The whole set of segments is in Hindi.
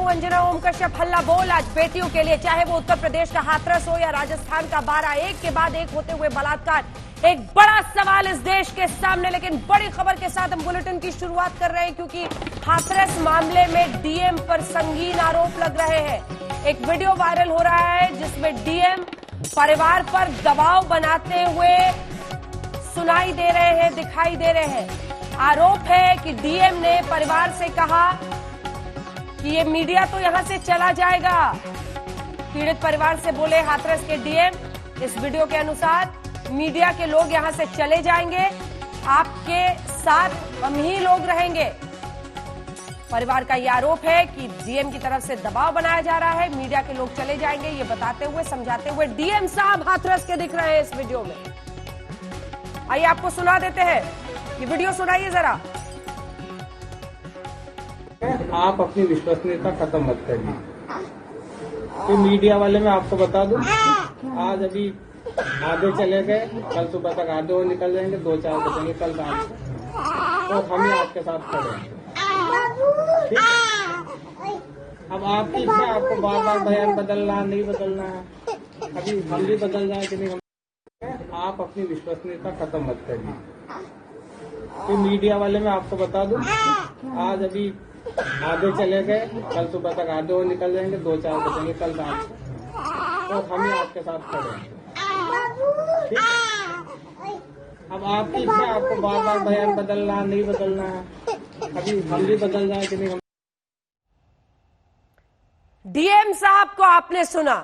हूं अंजना ओम कश्यप। हल्ला बोल आज बेटियों के लिए, चाहे वो उत्तर प्रदेश का हाथरस हो या राजस्थान का बारा, एक के बाद एक होते हुए बलात्कार। एक बड़ा सवाल इस देश के सामने, लेकिन बड़ी खबर के साथ हम बुलेटिन की शुरुआत कर रहे हैं, क्योंकि हाथरस मामले में डीएम पर संगीन आरोप लग रहे हैं। एक वीडियो वायरल हो रहा है जिसमें डीएम परिवार पर दबाव बनाते हुए सुनाई दे रहे हैं, दिखाई दे रहे हैं। आरोप है कि डीएम ने परिवार से कहा कि ये मीडिया तो यहां से चला जाएगा। पीड़ित परिवार से बोले हाथरस के डीएम, इस वीडियो के अनुसार मीडिया के लोग यहां से चले जाएंगे, आपके साथ हम ही लोग रहेंगे। परिवार का यह आरोप है कि डीएम की तरफ से दबाव बनाया जा रहा है, मीडिया के लोग चले जाएंगे, ये बताते हुए समझाते हुए डीएम साहब हाथरस के दिख रहे हैं इस वीडियो में। आइए आपको सुना देते हैं, ये वीडियो सुनाइए जरा। आप अपनी विश्वसनीयता खत्म मत करिए। तो मीडिया वाले मैं आपको बता दूं, आज अभी आधे चले गए, कल सुबह तक आधे और निकल जाएंगे, 2-4 बजेंगे कल रात को, तो हम ही आपके साथ खड़े हैं। ठीक है? अब आपकी इच्छा, आपको बार बार बयान बदलना नहीं बदलना है, अभी हम भी बदल जाए कि नहीं। आप अपनी विश्वसनीयता खत्म मत करिए। तो मीडिया वाले मैं आपको बता दूं, आज अभी आधे चले गए, कल सुबह तक आधे और निकल जाएंगे, 2-4 बजेंगे कल रात को, तो हम ही आपके साथ खड़े हैं। ठीक है? अब आपकी इच्छा, आपको बार बार बयान बदलना नहीं बदलना है, अभी हम भी बदल जाए कि नहीं। डीएम साहब को आपने सुना,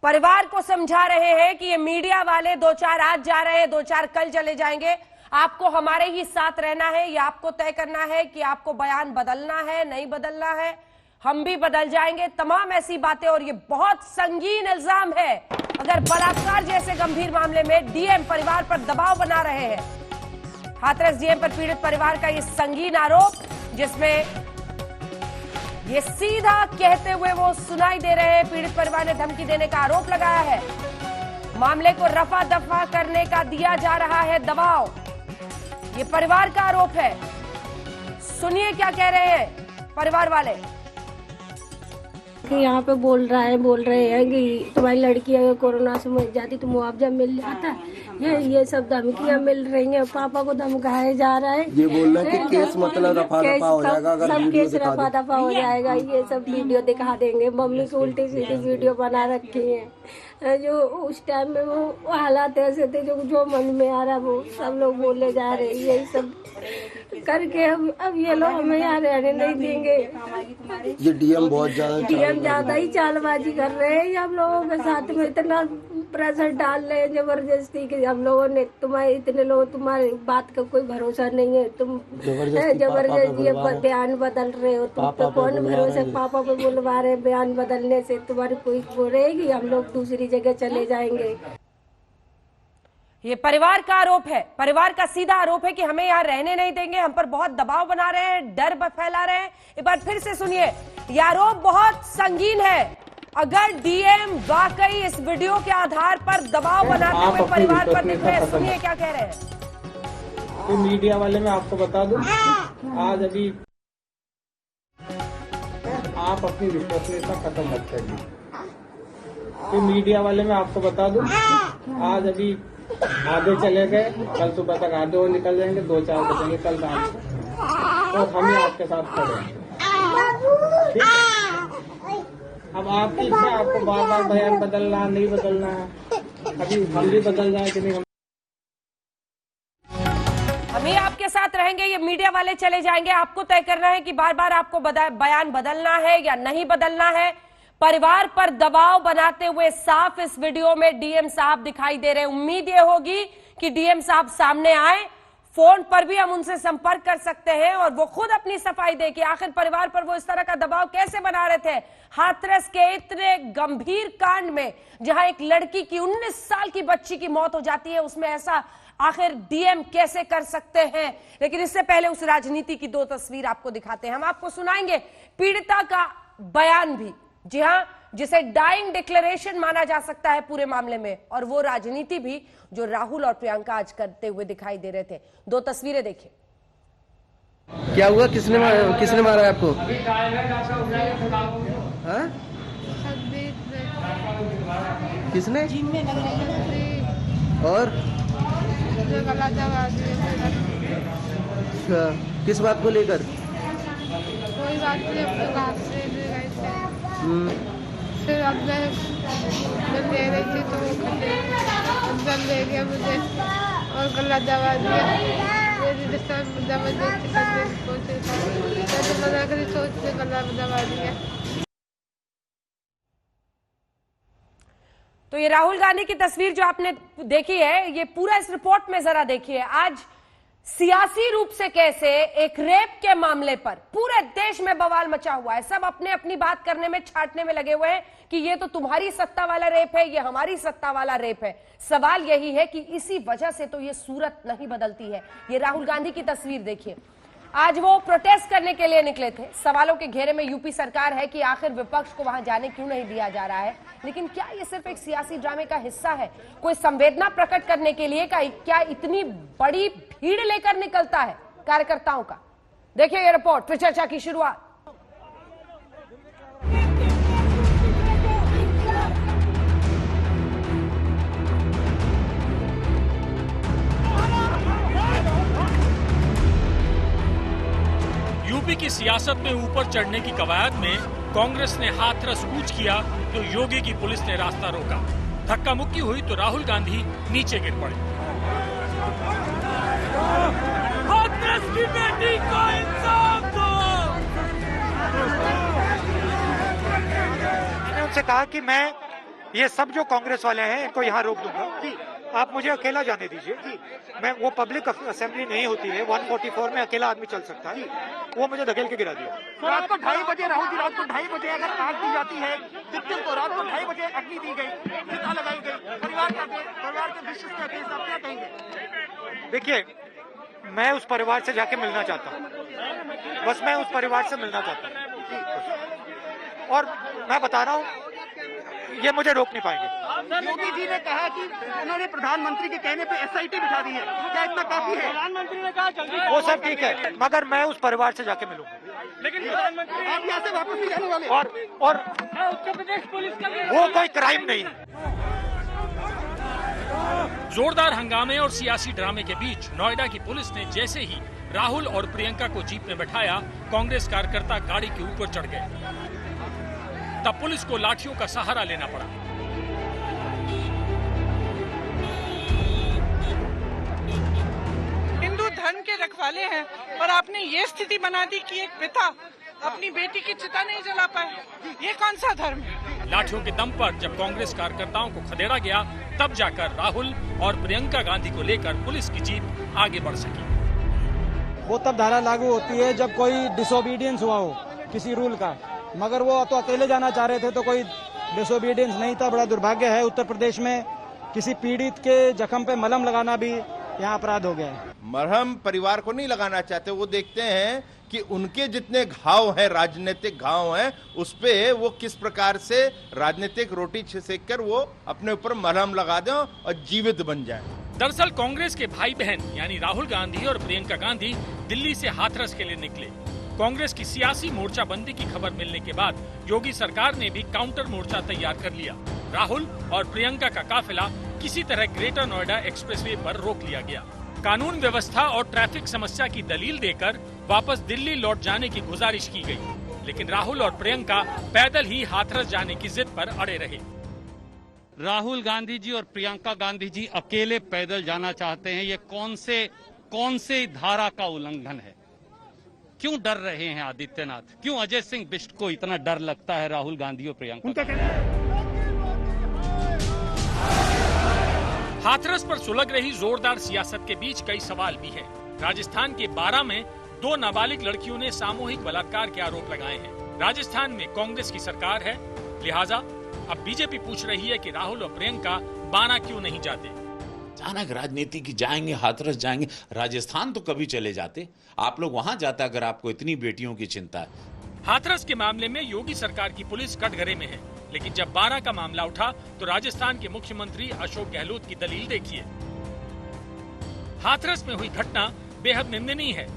परिवार को समझा रहे हैं कि ये मीडिया वाले 2-4 आज जा रहे हैं, 2-4 कल चले जाएंगे, आपको हमारे ही साथ रहना है, या आपको तय करना है कि आपको बयान बदलना है नहीं बदलना है, हम भी बदल जाएंगे। तमाम ऐसी बातें, और ये बहुत संगीन इल्जाम है। अगर बलात्कार जैसे गंभीर मामले में डीएम परिवार पर दबाव बना रहे हैं, हाथरस डीएम पर पीड़ित परिवार का ये संगीन आरोप, जिसमें ये सीधा कहते हुए वो सुनाई दे रहे हैं, पीड़ित परिवार ने धमकी देने का आरोप लगाया है, मामले को रफा दफा करने का दिया जा रहा है दबाव, ये परिवार का आरोप है। सुनिए क्या कह रहे हैं परिवार वाले। कि यहाँ पे बोल रहे हैं कि तुम्हारी लड़की अगर कोरोना से मर जाती तो मुआवजा मिल जाता। ये सब धमकियाँ मिल रही हैं, पापा को धमकाया जा रहा है। ये बोल रहे हैं कि केस मतलब रफा दफा हो जाएगा, अगर सब केस रफा दफा हो जाएगा, ये सब वीडियो दिखा देंगे। मम्मी की उल्टी सीधी वीडियो बना रखी है, जो उस टाइम में वो हालात ऐसे थे, जो मन में आ रहा वो सब लोग बोले जा रहे, यही सब करके अब ये लोग हमें यहाँ रहने नहीं देंगे। ये डीएम बहुत ज्यादा ही चालबाजी कर रहे हैं, हम लोगों के साथ में इतना प्रेशर डाल रहे हैं जबरदस्ती कि हम लोगों ने तुम्हारे इतने लोग, तुम्हारी बात का कोई भरोसा नहीं है, तुम जबरदस्ती ये बयान बदल रहे हो, तुम पे कौन भरोसा। पापा पे बुलवा रहे, बयान बदलने से तुम्हारी कोई वो रहेगी, हम लोग दूसरी जगह चले जाएंगे। ये परिवार का आरोप है, परिवार का सीधा आरोप है कि हमें यहाँ रहने नहीं देंगे, हम पर बहुत दबाव बना रहे हैं, डर फैला रहे हैं। एक बार फिर से सुनिए, ये आरोप बहुत संगीन है। अगर डीएम वाकई इस वीडियो के आधार पर दबाव बनाते हुए परिवार पर दिख रहे हैं, सुनिए क्या कह रहे हैं। तो मीडिया वाले मैं आपको बता दूं, आज अभी आप अपनी विश्वसनीयता खत्म मत करिए। तो मीडिया वाले मैं आपको बता दूं, आज अभी आधे चले गए, कल सुबह तक आधे और निकल जाएंगे, 2-4 बजेंगे कल रात को, तो हम ही आपके साथ खड़े हैं। ठीक है? अब आपकी इच्छा, आपको बार बार बयान बदलना नहीं बदलना है, अभी हम भी बदल जाए कि नहीं। हम ही आपके साथ रहेंगे, ये मीडिया वाले चले जाएंगे, आपको तय करना है कि बार बार आपको बयान बदलना है या नहीं बदलना है। परिवार पर दबाव बनाते हुए साफ इस वीडियो में डीएम साहब दिखाई दे रहे हैं। उम्मीद ये होगी कि डीएम साहब सामने आए, फोन पर भी हम उनसे संपर्क कर सकते हैं और वो खुद अपनी सफाई दे कि आखिर परिवार पर वो इस तरह का दबाव कैसे बना रहे थे। हाथरस के इतने गंभीर कांड में, जहां एक लड़की की 19 साल की बच्ची की मौत हो जाती है, उसमें ऐसा आखिर डीएम कैसे कर सकते हैं। लेकिन इससे पहले उस राजनीति की 2 तस्वीर आपको दिखाते हैं। हम आपको सुनाएंगे पीड़िता का बयान भी, जी हां, जिसे डाइंग डिक्लेरेशन माना जा सकता है पूरे मामले में, और वो राजनीति भी जो राहुल और प्रियंका आज करते हुए दिखाई दे रहे थे। 2 तस्वीरें देखिए। क्या हुआ? किसने मारा है आपको? हाँ? किसने? और अच्छा, किस बात को लेकर? कोई बात नहीं, अपने घर से ले गए थे। फिर अब मैं ले रही थी तो वो अंदर ले गया मुझे और गला दबा दिया। मेरी जबरदस्ती करने की कोशिश की, मैंने मना करी, सोच से गला दबा दिया। तो ये राहुल गांधी की तस्वीर जो आपने देखी है, ये पूरा इस रिपोर्ट में जरा देखिए। आज सियासी रूप से कैसे एक रेप के मामले पर पूरे देश में बवाल मचा हुआ है। सब अपने अपनी बात करने में, छाटने में लगे हुए हैं कि ये तो तुम्हारी सत्ता वाला रेप है, ये हमारी सत्ता वाला रेप है। सवाल यही है कि इसी वजह से तो ये सूरत नहीं बदलती है। ये राहुल गांधी की तस्वीर देखिए, आज वो प्रोटेस्ट करने के लिए निकले थे। सवालों के घेरे में यूपी सरकार है कि आखिर विपक्ष को वहां जाने क्यों नहीं दिया जा रहा है। लेकिन क्या ये सिर्फ एक सियासी ड्रामे का हिस्सा है? कोई संवेदना प्रकट करने के लिए क्या इतनी बड़ी भीड़ लेकर निकलता है कार्यकर्ताओं का? देखिए ये रिपोर्ट, फिर चर्चा की शुरुआत। यूपी की सियासत में ऊपर चढ़ने की कवायद में कांग्रेस ने हाथरस कूच किया तो योगी की पुलिस ने रास्ता रोका। धक्का मुक्की हुई तो राहुल गांधी नीचे गिर पड़े। हाथरस की बेटी को इंसाफ दो। मैंने उनसे कहा कि मैं ये सब जो कांग्रेस वाले हैं इनको यहाँ रोक दूंगा, आप मुझे अकेला जाने दीजिए। मैं, वो पब्लिक असेंबली नहीं होती है, 144 में अकेला आदमी चल सकता है। वो मुझे धकेल के गिरा दिया। रात को 2:30 बजे, राहुल जी, रात को 2:30 बजे अगर आग दी जाती है, विक्टिम को रात को 2:30 बजे अग्नि दी गई, चिता लगाई गई, परिवार के दृश्य से आप क्या कहेंगे? देखिए, मैं उस परिवार से जाके मिलना चाहता हूँ, बस मैं उस परिवार से मिलना चाहता हूँ। और मैं बता रहा हूँ, ये मुझे रोक नहीं पाएंगे। योगी जी ने कहा कि उन्होंने प्रधानमंत्री के कहने पे SIT बिठा दी है, क्या इतना काफी है? प्रधानमंत्री ने कहा जल्दी, वो सब ठीक है, मगर मैं उस परिवार से जाके मिलूंगा। लेकिन प्रधानमंत्री आप यहाँ से वापस नहीं जाने वाले? और उत्तर प्रदेश पुलिस का वो कोई क्राइम नहीं है। जोरदार हंगामे और सियासी ड्रामे के बीच नोएडा की पुलिस ने जैसे ही राहुल और प्रियंका को जीप में बैठाया, कांग्रेस कार्यकर्ता गाड़ी के ऊपर चढ़ गए। तब पुलिस को लाठियों का सहारा लेना पड़ा। हिंदू धर्म के रखवाले हैं और आपने ये स्थिति बना दी कि एक पिता अपनी बेटी की चिता नहीं जला पाए। ये कौन सा धर्म है? लाठियों के दम पर जब कांग्रेस कार्यकर्ताओं को खदेड़ा गया, तब जाकर राहुल और प्रियंका गांधी को लेकर पुलिस की जीप आगे बढ़ सकी। वो तब धारा लागू होती है जब कोई डिसोबीडियंस हुआ हो किसी रूल का, मगर वो तो अकेले जाना चाह रहे थे तो कोई डिसोबीडियंस नहीं था। बड़ा दुर्भाग्य है, उत्तर प्रदेश में किसी पीड़ित के जख्म पे मलहम लगाना भी यहाँ अपराध हो गया है। मरहम परिवार को नहीं लगाना चाहते, वो देखते हैं कि उनके जितने घाव हैं, राजनीतिक घाव हैं, उस पे वो किस प्रकार से राजनीतिक रोटी सेक कर वो अपने ऊपर मरहम लगा दें और जीवित बन जाएं। दरअसल कांग्रेस के भाई बहन यानी राहुल गांधी और प्रियंका गांधी दिल्ली से हाथरस के लिए निकले। कांग्रेस की सियासी मोर्चाबंदी की खबर मिलने के बाद योगी सरकार ने भी काउंटर मोर्चा तैयार कर लिया। राहुल और प्रियंका का काफिला किसी तरह ग्रेटर नोएडा एक्सप्रेसवे पर रोक लिया गया। कानून व्यवस्था और ट्रैफिक समस्या की दलील देकर वापस दिल्ली लौट जाने की गुजारिश की गई, लेकिन राहुल और प्रियंका पैदल ही हाथरस जाने की जिद पर अड़े रहे। राहुल गांधी जी और प्रियंका गांधी जी अकेले पैदल जाना चाहते हैं। ये कौन से धारा का उल्लंघन है? क्यों डर रहे हैं आदित्यनाथ? क्यों अजय सिंह बिष्ट को इतना डर लगता है राहुल गांधी और प्रियंका? हाथरस पर सुलग रही जोरदार सियासत के बीच कई सवाल भी हैं। राजस्थान के 12 में 2 नाबालिग लड़कियों ने सामूहिक बलात्कार के आरोप लगाए हैं। राजस्थान में कांग्रेस की सरकार है, लिहाजा अब बीजेपी पूछ रही है कि राहुल और प्रियंका बाना क्यों नहीं जाते। अचानक राजनीति की जाएंगे, हाथरस जाएंगे। राजस्थान तो कभी चले जाते, आप लोग वहां जाते अगर आपको इतनी बेटियों की चिंता है। हाथरस के मामले में योगी सरकार की पुलिस कटघरे में है, लेकिन जब 12 का मामला उठा तो राजस्थान के मुख्यमंत्री अशोक गहलोत की दलील देखिए। हाथरस में हुई घटना बेहद निंदनीय है।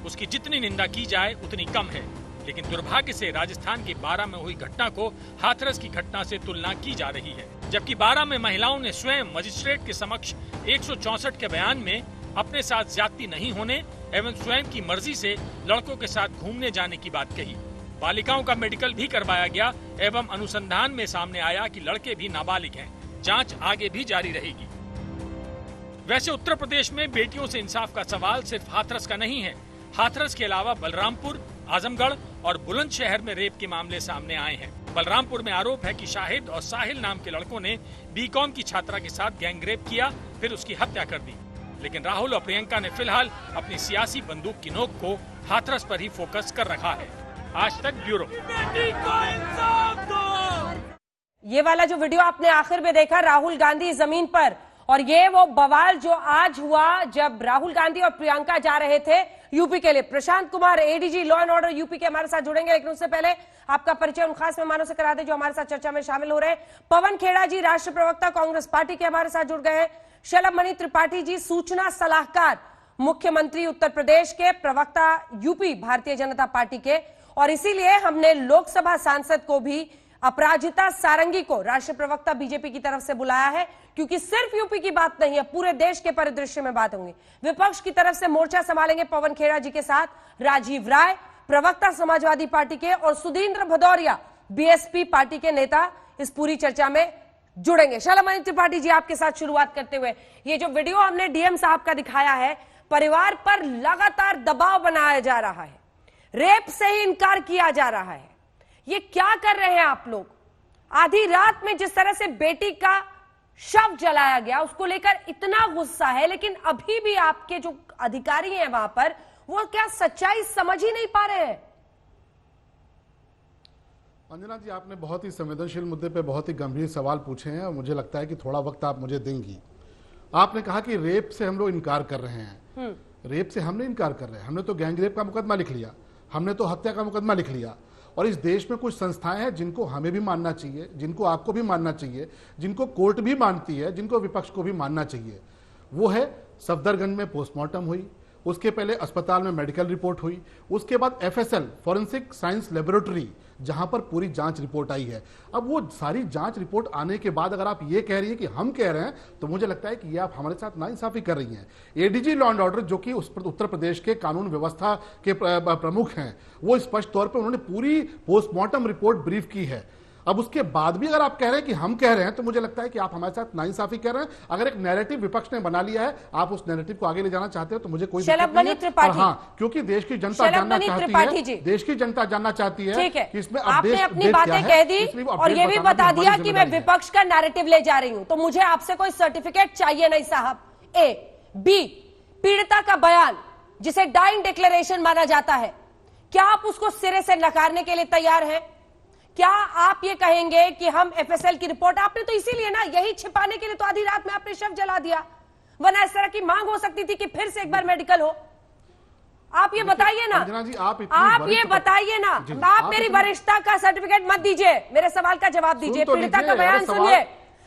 उसकी जितनी निंदा की जाए उतनी कम है। लेकिन दुर्भाग्य से राजस्थान के बारां में हुई घटना को हाथरस की घटना से तुलना की जा रही है। जबकि बारां में महिलाओं ने स्वयं मजिस्ट्रेट के समक्ष 164 के बयान में अपने साथ ज्यादती नहीं होने एवं स्वयं की मर्जी से लड़कों के साथ घूमने जाने की बात कही। बालिकाओं का मेडिकल भी करवाया गया एवं अनुसंधान में सामने आया कि लड़के भी नाबालिग हैं। जांच आगे भी जारी रहेगी। वैसे उत्तर प्रदेश में बेटियों से इंसाफ का सवाल सिर्फ हाथरस का नहीं है। हाथरस के अलावा बलरामपुर, आजमगढ़ और बुलंदशहर में रेप के मामले सामने आए हैं। बलरामपुर में आरोप है कि शाहिद और साहिल नाम के लड़कों ने बीकॉम की छात्रा के साथ गैंगरेप किया, फिर उसकी हत्या कर दी। लेकिन राहुल और प्रियंका ने फिलहाल अपनी सियासी बंदूक की नोक को हाथरस पर ही फोकस कर रखा है। आज तक ब्यूरो। ये वाला जो वीडियो आपने आखिर में देखा, राहुल गांधी जमीन पर, और ये वो बवाल जो आज हुआ जब राहुल गांधी और प्रियंका जा रहे थे यूपी के लिए। Prashant Kumar, ADG law and order UP के हमारे साथ जुड़ेंगे, लेकिन उससे पहले आपका परिचय उन खास मेहमानों से करा दें जो हमारे साथ चर्चा में शामिल हो रहे हैं। पवन खेड़ा जी, राष्ट्रीय प्रवक्ता कांग्रेस पार्टी के, हमारे साथ जुड़ गए हैं। शलभ मणि त्रिपाठी जी, सूचना सलाहकार मुख्यमंत्री उत्तर प्रदेश के, प्रवक्ता यूपी भारतीय जनता पार्टी के, और इसीलिए हमने लोकसभा सांसद को भी, अपराजिता सारंगी को, राष्ट्रीय प्रवक्ता बीजेपी की तरफ से बुलाया है, क्योंकि सिर्फ यूपी की बात नहीं है, पूरे देश के परिदृश्य में बात होंगी। विपक्ष की तरफ से मोर्चा संभालेंगे पवन खेड़ा जी के साथ राजीव राय, प्रवक्ता समाजवादी पार्टी के, और सुधींद्र भदौरिया, बीएसपी पार्टी के नेता, इस पूरी चर्चा में जुड़ेंगे। शलभ मणि त्रिपाठी जी, आपके साथ शुरुआत करते हुए, ये जो वीडियो हमने डीएम साहब का दिखाया है, परिवार पर लगातार दबाव बनाया जा रहा है, रेप से ही इनकार किया जा रहा है, ये क्या कर रहे हैं आप लोग? आधी रात में जिस तरह से बेटी का शव जलाया गया, उसको लेकर इतना गुस्सा है, लेकिन अभी भी आपके जो अधिकारी हैं वहां पर, वो क्या सच्चाई समझ ही नहीं पा रहे हैं? अंजना जी, आपने बहुत ही संवेदनशील मुद्दे पे बहुत ही गंभीर सवाल पूछे हैं और मुझे लगता है कि थोड़ा वक्त आप मुझे देंगी। आपने कहा कि रेप से हम लोग इनकार कर रहे हैं। रेप से हमने इनकार कर रहे हैं, हमने तो गैंगरेप का मुकदमा लिख लिया, हमने तो हत्या का मुकदमा लिख लिया। और इस देश में कुछ संस्थाएं हैं जिनको हमें भी मानना चाहिए, जिनको आपको भी मानना चाहिए, जिनको कोर्ट भी मानती है, जिनको विपक्ष को भी मानना चाहिए। वो है सफदरगंज में पोस्टमार्टम हुई, उसके पहले अस्पताल में मेडिकल रिपोर्ट हुई, उसके बाद एफएसएल फॉरेंसिक साइंस लेबोरेटरी, जहां पर पूरी जांच रिपोर्ट आई है। अब वो सारी जांच रिपोर्ट आने के बाद अगर आप ये कह रही है कि हम कह रहे हैं, तो मुझे लगता है कि ये आप हमारे साथ नाइंसाफी कर रही हैं। एडीजी लॉ एंड ऑर्डर, जो कि उत्तर प्रदेश के कानून व्यवस्था के प्रमुख हैं, वो स्पष्ट तौर पर उन्होंने पूरी पोस्टमार्टम रिपोर्ट ब्रीफ की है। अब उसके बाद भी अगर आप कह रहे हैं कि हम कह रहे हैं, तो मुझे लगता है कि आप हमारे साथ नाइंसाफी कर रहे हैं। अगर एक नैरेटिव विपक्ष ने बना लिया है, आप उस नैरेटिव को आगे ले जाना चाहते हो, तो मुझे कोई दिक्कत नहीं है। हाँ, क्योंकि देश की जनता जानना चाहती है, देश की जनता जानना चाहती है कि इसमें आपने अपनी बातें कह दी और ये भी बता दिया कि मैं विपक्ष का नैरेटिव ले जा रही हूं, तो मुझे आपसे कोई सर्टिफिकेट चाहिए नहीं साहब। ए, बी, पीड़िता का बयान, जिसे डाइंग डिक्लेरेशन माना जाता है, क्या आप उसको सिरे से नकारने के लिए तैयार हैं? क्या आप ये कहेंगे कि हम एफएसएल की रिपोर्ट, आपने तो इसीलिए ना, यही छिपाने के लिए तो आधी रात में आपने शव जला दिया, वरना इस तरह की मांग हो सकती थी कि फिर से एक बार मेडिकल हो। आप ये बताइए ना, आप ये बताइए ना, आप मेरी वरिष्ठता का सर्टिफिकेट मत दीजिए, मेरे सवाल का जवाब दीजिए। पीड़िता का बयान सुनिए,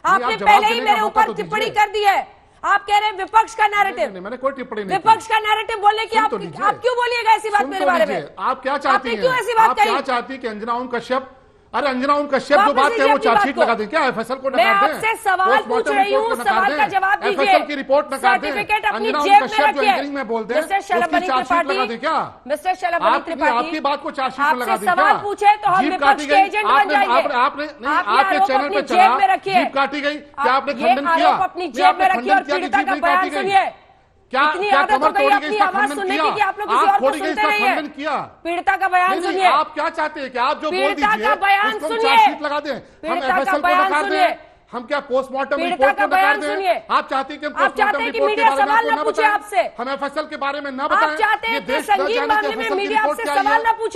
आपने पहले ही मेरे ऊपर टिप्पणी कर दी है। आप कह रहे हैं विपक्ष का नैरेटिव, मैंने कोई टिप्पणी नहीं, विपक्ष का नैरेटिव बोलने की आप क्यों बोलिएगा ऐसी बात मेरे बारे में? आप क्या चाहती हैं? क्यों ऐसी बात क्या चाहती है कि अंजना ओम कश्यप, अरे अंजना ओम कश्यप जो बात है वो चार्जशीट लगा दें क्या? एफएसएल को नकार दें? मैं आपसे सवाल पूछ रही हूं, सवाल का जवाब दीजिए। एफएसएल की रिपोर्ट नकार दें, सर्टिफिकेट अपनी अंजना जेब ओम में कश्यप जो रखिए। एंकरिंग में बोलते हैं मिस्टर शलभ मणि त्रिपाठी, क्या? मिस्टर शलभ मणि त्रिपाठी, आपकी बात को चार्जशीट में लगा दें क्या? सवाल पूछे तो हम विपक्ष के एजेंट बन जाएंगे। आपने नहीं, आपके चैनल पे चला, जीप काटी गई, क्या आपने खंडन किया? अपनी जेब में रखिए और पीड़िता का बयान सुनिए। क्या कमर तोड़ी गई, इसका खंडन किया? आप छोड़ी गई, इसका खंडन किया? पीड़िता का बयान सुनिए। आप क्या चाहते हैं कि आप जो बोल दीजिए उसको हम चार्जशीट लगा दें, हम एफएसएल को नकार दें, हम क्या पोस्टमार्टम रिपोर्ट को नकार दें? आप चाहते हैं कि पोस्टमार्टम रिपोर्ट के बारे में आपको न बताएं, हम एफएसएल के बारे में न बताएं? ये देश न जाने कि एफएसएल की रिपोर्ट क्या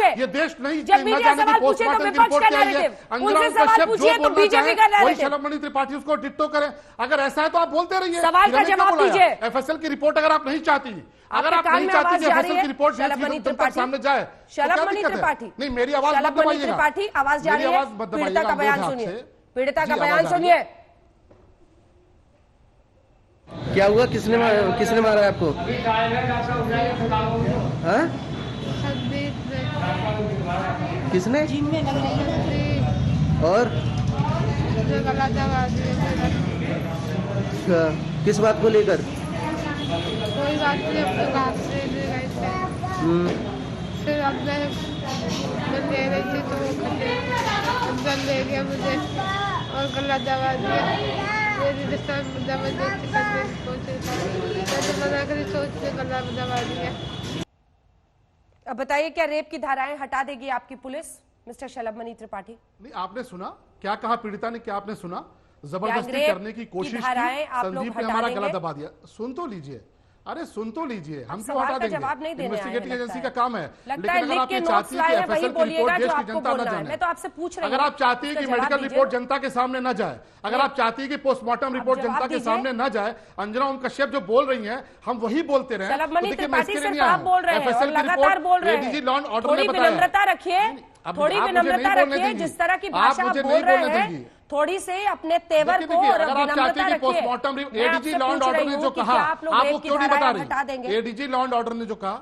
है, ये देश नहीं जाने कि पोस्टमार्टम की रिपोर्ट क्या है। अंजना ओम कश्यप जो बोलना चाहे वही शलभ मणि त्रिपाठी उसको डिट्टो करें। अगर ऐसा है तो आप बोलते रहिए, सवाल का जवाब दीजिए। एफएसएल की रिपोर्ट अगर आप नहीं चाहती, अगर आप नहीं चाहती कि एफएसएल की रिपोर्ट सामने जाए, शलभ मणि त्रिपाठी, नहीं मेरी आवाज मत दबाइएगा, आवाज जा रही है, पीड़िता का बयान सुनिए, पीड़िता का बयान सुनिए। क्या हुआ? किसने मारा है आपको? हाँ? किसने? और अच्छा, किस बात को लेकर? कोई बात नहीं, अपने घर से ले गए थे। फिर अब मैं ले रही थी तो वो खड़े अंदर ले गया मुझे और गला दबा दिया। मेरी रिश्ता जबरदस्ती करने की कोशिश की, मैंने मना करी, सोच के गला दबा दिया। अब बताइए, क्या रेप की धाराएं हटा देगी आपकी पुलिस, मिस्टर शलभमणि त्रिपाठी? नहीं, आपने सुना क्या कहा पीड़िता ने? क्या आपने सुना? जबरदस्ती करने की कोशिश की, संदीप ने हमारा गला दबा दिया। सुन तो लीजिए, अरे सुन तो लीजिए, हम क्यों हटा देंगे? इन्वेस्टिगेटिंग एजेंसी का काम है। लेकिन अगर आप ये चाहती है कि एफएसएल की रिपोर्ट देश की जनता न जाने, मैं तो आपसे पूछ रही हूं, अगर आप चाहती है कि मेडिकल रिपोर्ट जनता के सामने न जाए, अगर आप चाहती है कि पोस्टमार्टम रिपोर्ट जनता के सामने न जाए, अंजना ओम कश्यप जो बोल रही हैं हम वही बोलते रहे। शलभमणि त्रिपाठी सिर्फ आप बोल रहे हैं, लगातार बोल रहे हैं। एडीजी लॉ एंड ऑर्डर थोड़ी ने बताया। विनम्रता रखिए, थोड़ी विनम्रता रखिए, जिस तरह की भाषा आप बोल रहे हैं, थोड़ी से अपने तेवर को और विनम्रता रखिए। Postmortem ADG law and order ने जो कहा, आपको क्यों नहीं बता रही? एडीजी लॉ एंड ऑर्डर ने जो कहा,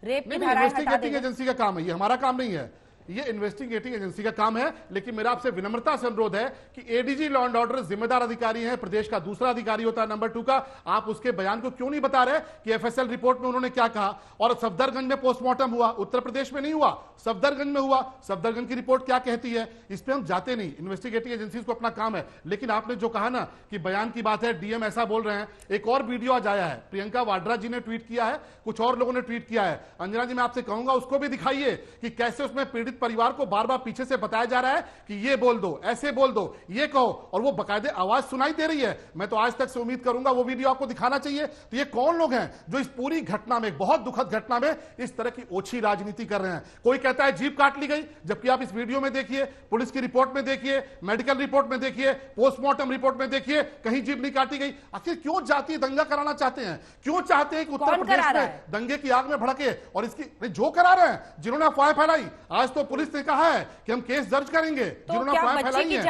रेप की इन्वेस्टिगेटिंग एजेंसी का काम है, ये हमारा काम नहीं है, ये इन्वेस्टिगेटिंग एजेंसी का काम है। लेकिन मेरा आपसे विनम्रता से अनुरोध है कि एडीजी लॉ एंड ऑर्डर जिम्मेदार अधिकारी है, प्रदेश का दूसरा अधिकारी होता है नंबर 2 का। आप उसके बयान को क्यों नहीं बता रहे कि एफएसएल रिपोर्ट में उन्होंने क्या कहा? और सफदरगंज में पोस्टमार्टम हुआ, उत्तर प्रदेश में नहीं हुआ, सफदरगंज में हुआ। सफदरगंज की रिपोर्ट क्या कहती है, इस पर हम जाते नहीं, इन्वेस्टिगेटिंग एजेंसी को अपना काम है। लेकिन आपने जो कहा ना कि बयान की बात है, डीएम ऐसा बोल रहे हैं। एक और वीडियो आज आया है, प्रियंका वाड्रा जी ने ट्वीट किया है, कुछ और लोगों ने ट्वीट किया है। अंजना जी, मैं आपसे कहूंगा उसको भी दिखाइए कि कैसे उसमें पीड़ित परिवार को बार बार पीछे से बताया जा रहा है कि ये बोल दो, ऐसे बोल दो, ये कहो, और वो बकायदे आवाज सुनाई दे रही है। मैं तो आज तक से उम्मीद करूंगा वो वीडियो आपको दिखाना चाहिए। तो ये कौन लोग हैं जो इस पूरी घटना में, बहुत दुखद घटना में, इस तरह की ओछी राजनीति कर रहे हैं? कोई कहता है जीप काट ली गई, जबकि आप इस वीडियो में देखिए, पुलिस की रिपोर्ट में देखिए, मेडिकल रिपोर्ट में देखिए, पोस्टमार्टम रिपोर्ट में देखिए, कहीं जीप नहीं काटी गई। आखिर क्यों जातीय दंगा कराना चाहते हैं? क्यों चाहते हैं कि उत्तर प्रदेश में दंगे की आग में भड़के? और इसकी जो करा रहे हैं, जिन्होंने अफवाह फैलाई, आज तो पुलिस ने कहा है कि हम केस दर्ज करेंगे, जिन्होंने अफवाह फैलाई है,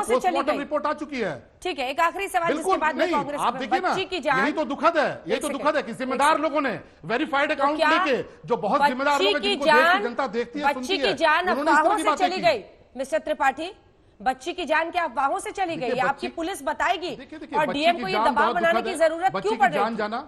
पोस्टमार्टम रिपोर्ट आ चुकी है। ठीक है, एक आखिरी सवाल जिसके बाद में कांग्रेस आप देखिए ना, यही तो दुखद है, यही तो दुखद है कि जिम्मेदार लोगों ने वेरीफाइड अकाउंट लेके, जो बहुत जिम्मेदार लोग हैं, जिनको देश की जनता देखती है, बच्ची की जान अफवाहों से चली गई। मिस्टर त्रिपाठी, बच्ची की जान क्या अफवाहों से चली गई? आपकी पुलिस बताएगी, और डीएम को ये दबाव बनाने की जरूरत क्यों पड़ रही है?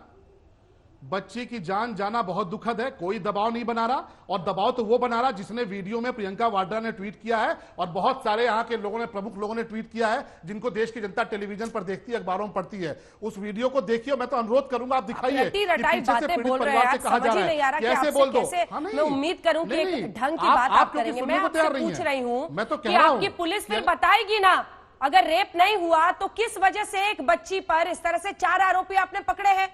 बच्ची की जान जाना बहुत दुखद है, कोई दबाव नहीं बना रहा। और दबाव तो वो बना रहा जिसने वीडियो में प्रियंका वाड्रा ने ट्वीट किया है, और बहुत सारे यहाँ के लोगों ने, प्रमुख लोगों ने ट्वीट किया है, जिनको देश की जनता टेलीविजन पर देखती है, अखबारों में पढ़ती है। उस वीडियो को देखिए, मैं तो अनुरोध करूंगा आप दिखाइए। कैसे बोल दो, मैं उम्मीद करूं कि एक ढंग की बात आप करेंगे। मैं आपसे पूछ रही हूं, मैं तो कि आपकी पुलिस फिर बताएगी ना, अगर रेप नहीं हुआ तो किस वजह से एक बच्ची पर इस तरह से 4 आरोपी आपने पकड़े हैं?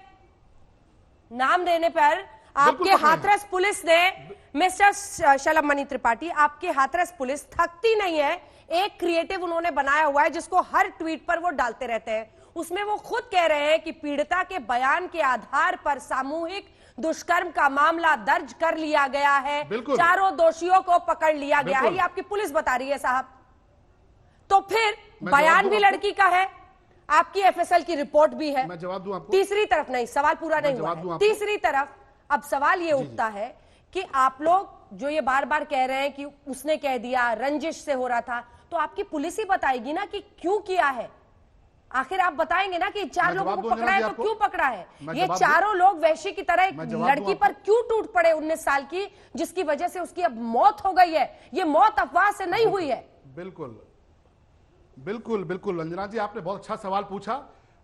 नाम देने पर आपके हाथरस पुलिस ने, मिस्टर शलभमणि त्रिपाठी, आपके हाथरस पुलिस थकती नहीं है। एक क्रिएटिव उन्होंने बनाया हुआ है जिसको हर ट्वीट पर वो डालते रहते हैं। उसमें वो खुद कह रहे हैं कि पीड़िता के बयान के आधार पर सामूहिक दुष्कर्म का मामला दर्ज कर लिया गया है, 4 दोषियों को पकड़ लिया गया है। ये आपकी पुलिस बता रही है साहब। तो फिर बयान भी लड़की का है, आपकी एफएसएल की रिपोर्ट भी है। मैं जवाब दूं आपको? तीसरी तरफ नहीं, सवाल पूरा नहीं हुआ है। तीसरी तरफ अब सवाल ये उठता है कि आप लोग जो ये बार बार कह रहे हैं कि उसने कह दिया, रंजिश से हो रहा था, तो आपकी पुलिस ही बताएगी ना कि क्यों किया है। आखिर आप बताएंगे ना कि 4 लोगों को पकड़ा है तो क्यों पकड़ा है? ये चारों लोग वैश्य की तरह एक लड़की पर क्यों टूट पड़े 19 साल की, जिसकी वजह से उसकी अब मौत हो गई है? ये मौत अफवाह से नहीं हुई है। बिल्कुल बिल्कुल बिल्कुल अंजना जी, आपने बहुत अच्छा सवाल पूछा।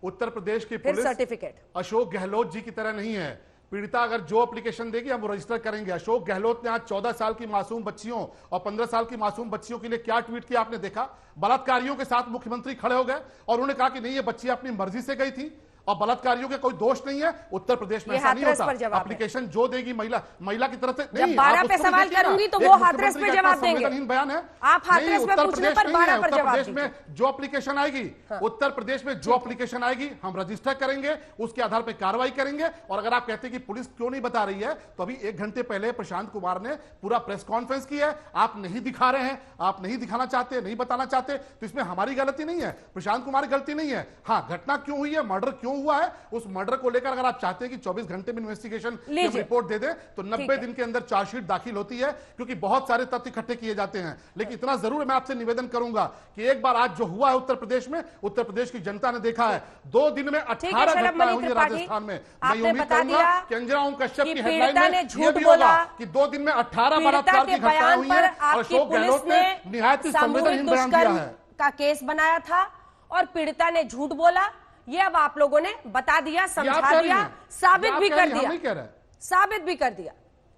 उत्तर प्रदेश की पुलिस सर्टिफिकेट अशोक गहलोत जी की तरह नहीं है। पीड़िता अगर जो एप्लीकेशन देगी हम वो रजिस्टर करेंगे। अशोक गहलोत ने आज 14 साल की मासूम बच्चियों और 15 साल की मासूम बच्चियों के लिए क्या ट्वीट किया आपने देखा? बलात्कारियों के साथ मुख्यमंत्री खड़े हो गए और उन्होंने कहा कि नहीं, ये बच्ची अपनी मर्जी से गई थी और बलात्कारियों के कोई दोष नहीं है। उत्तर प्रदेश में ऐसा नहीं होता। एप्लीकेशन जो देगी महिला की तरफ से नहीं। 12 पे सवाल करूंगी तो वो हाथरस पे जवाब देंगे। संवेदनहीन बयान है। आप हाथरस पे पूछने पर 12 पर जवाब देंगे। उत्तर प्रदेश में जो एप्लीकेशन आएगी, उत्तर प्रदेश में जो एप्लीकेशन आएगी हम रजिस्टर करेंगे, उसके आधार पर कार्रवाई करेंगे। और अगर आप कहते हैं कि पुलिस क्यों नहीं बता रही है, तो अभी 1 घंटे पहले प्रशांत कुमार ने पूरा प्रेस कॉन्फ्रेंस की है। आप नहीं दिखा रहे हैं, आप नहीं दिखाना चाहते, नहीं बताना चाहते, तो इसमें हमारी गलती नहीं है, प्रशांत कुमार की गलती नहीं है। हाँ, घटना क्यों हुई है, मर्डर क्यों क्यों हुआ है, उस मर्डर को लेकर अगर आप चाहते हैं कि 24 घंटे में इन्वेस्टिगेशन रिपोर्ट दे दे तो 90 दिन के अंदर चार्जशीट दाखिल होती है, क्योंकि बहुत सारे तथ्य इकट्ठे किए जाते हैं। लेकिन इतना जरूर मैं आपसे निवेदन करूंगा कि एक बार आज जो हुआ है उत्तर प्रदेश में, उत्तर प्रदेश की जनता ने देखा है, 2 दिन में 18 घटनाएं हुई राजस्थान में। मैं उम्मीद करूंगा कि अंजना ओम कश्यप की हेडलाइन में यह भी होगा कि 2 दिन में 18 बलात्कार की घटनाएं हुई है और अशोक गहलोत ने निहायत संवेदनहीन बयान दिया है का केस बनाया था और पीड़िता ने झूठ बोला। ये अब आप लोगों ने बता दिया, समझा दिया, साबित भी कर दिया, साबित भी कर दिया।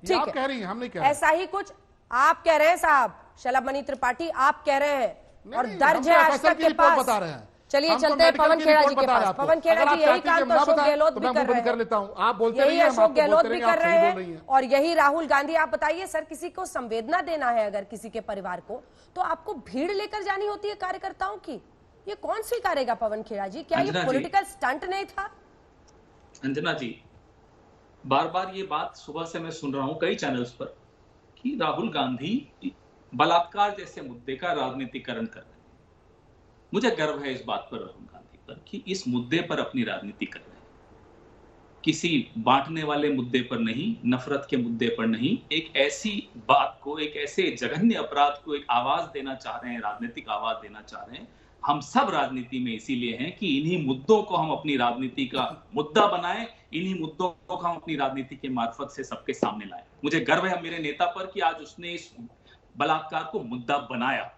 ठीक है, कह रही हैं, हम नहीं कह रहे। ऐसा ही कुछ आप कह रहे हैं साहब, शलभ मणि त्रिपाठी आप कह रहे हैं और दर्ज है आज तक के पास। बता रहे हैं। चलिए चलते हैं पवन खेड़ा जी के पास। पवन खेड़ा जी यही काम तो अशोक गहलोत भी कर रहे हैं, आप बोलते यही अशोक गहलोत भी कर रहे हैं और यही राहुल गांधी। आप बताइए सर, किसी को संवेदना देना है अगर किसी के परिवार को, तो आपको भीड़ लेकर जानी होती है कार्यकर्ताओं की। ये कौन स्वीकारेगा पवन खेड़ा जी? क्या ये पॉलिटिकल स्टंट नहीं था? अंजना जी, बार बार ये बात सुबह से मैं सुन रहा हूं कई चैनल्स पर कि राहुल गांधी बलात्कार जैसे मुद्दे का राजनीतिकरण कर रहे हैं। मुझे गर्व है इस बात पर राहुल गांधी पर कि इस मुद्दे पर अपनी राजनीति कर रहे हैं, किसी बांटने वाले मुद्दे पर नहीं, नफरत के मुद्दे पर नहीं, एक ऐसी बात को, एक ऐसे जघन्य अपराध को एक आवाज देना चाह रहे हैं, राजनीतिक आवाज देना चाह रहे हैं। हम सब राजनीति में इसीलिए हैं कि इन्हीं मुद्दों को हम अपनी राजनीति का मुद्दा बनाएं, इन्हीं मुद्दों को हम अपनी राजनीति के मार्फत से सबके सामने लाएं। मुझे गर्व है मेरे नेता पर कि आज उसने इस बलात्कार को मुद्दा बनाया।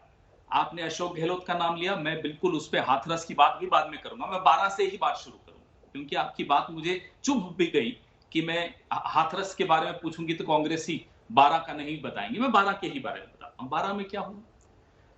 आपने अशोक गहलोत का नाम लिया, मैं बिल्कुल उस पर हाथरस की बात भी बाद में करूंगा। मैं 12 से ही बात शुरू करूंगा क्योंकि आपकी बात मुझे चुभ भी गई कि मैं हाथरस के बारे में पूछूंगी तो कांग्रेसी 12 का नहीं बताएंगे। मैं 12 के ही बारे में बताता हूं। 12 में क्या हुआ?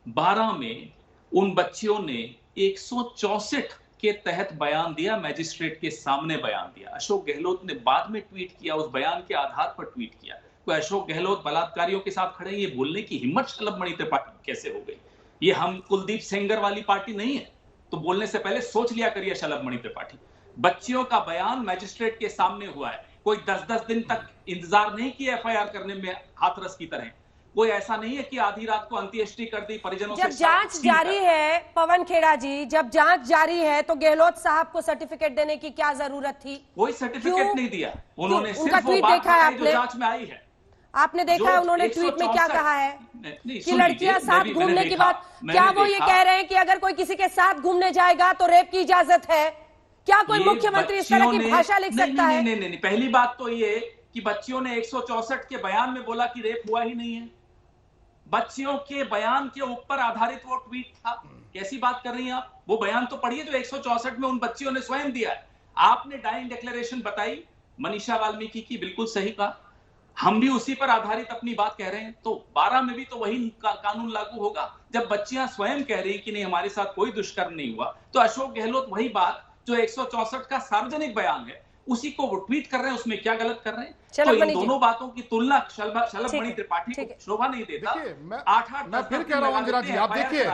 12 में उन बच्चियों ने 164 के तहत बयान दिया, मैजिस्ट्रेट के सामने बयान दिया। अशोक गहलोत ने बाद में ट्वीट किया, उस बयान के आधार पर ट्वीट किया। तो अशोक गहलोत बलात्कारियों के साथ खड़े, ये बोलने की हिम्मत शलभ मणि त्रिपाठी कैसे हो गई? ये हम कुलदीप सेंगर वाली पार्टी नहीं है, तो बोलने से पहले सोच लिया करिए शलभ मणि त्रिपाठी। बच्चियों का बयान मैजिस्ट्रेट के सामने हुआ है, कोई 10-10 दिन तक इंतजार नहीं किया एफआईआर करने में हाथरस की तरह। कोई ऐसा नहीं है कि आधी रात को अंत्येष्टि कर दी परिजनों से। जब जांच जारी है पवन खेड़ा जी, जब जांच जारी है तो गहलोत साहब को सर्टिफिकेट देने की क्या जरूरत थी? कोई सर्टिफिकेट नहीं दिया उन्होंने, उनका ट्वीट देखा है आपने? जांच में आई है, आपने देखा है उन्होंने ट्वीट में क्या कहा है कि लड़कियां साथ घूमने की बात? क्या वो ये कह रहे हैं कि अगर कोई किसी के साथ घूमने जाएगा तो रेप की इजाजत है? क्या कोई मुख्यमंत्री इस तरह की भाषा लिख सकता है? नहीं। पहली बात तो ये कि बच्चियों ने 164 के बयान में बोला कि रेप हुआ ही नहीं है। बच्चियों के बयान के ऊपर आधारित वो ट्वीट था। कैसी बात कर रही हैं आप? वो बयान तो पढ़िए जो 164 में उन बच्चियों ने स्वयं दिया है। आपने डाइंग डिक्लेरेशन बताई मनीषा वाल्मीकि की, बिल्कुल सही कहा, हम भी उसी पर आधारित अपनी बात कह रहे हैं। तो 12 में भी तो वही कानून लागू होगा। जब बच्चियां स्वयं कह रही कि नहीं हमारे साथ कोई दुष्कर्म नहीं हुआ, तो अशोक गहलोत वही बात जो 164 का सार्वजनिक बयान है उसी को वो ट्वीट कर रहे हैं, उसमें क्या गलत कर रहे हैं? तो इन दोनों बातों की तुलना शलभ मणि त्रिपाठी को शोभा नहीं देता। मैं फिर कह रहा हूँ अंजना जी, आप देखिए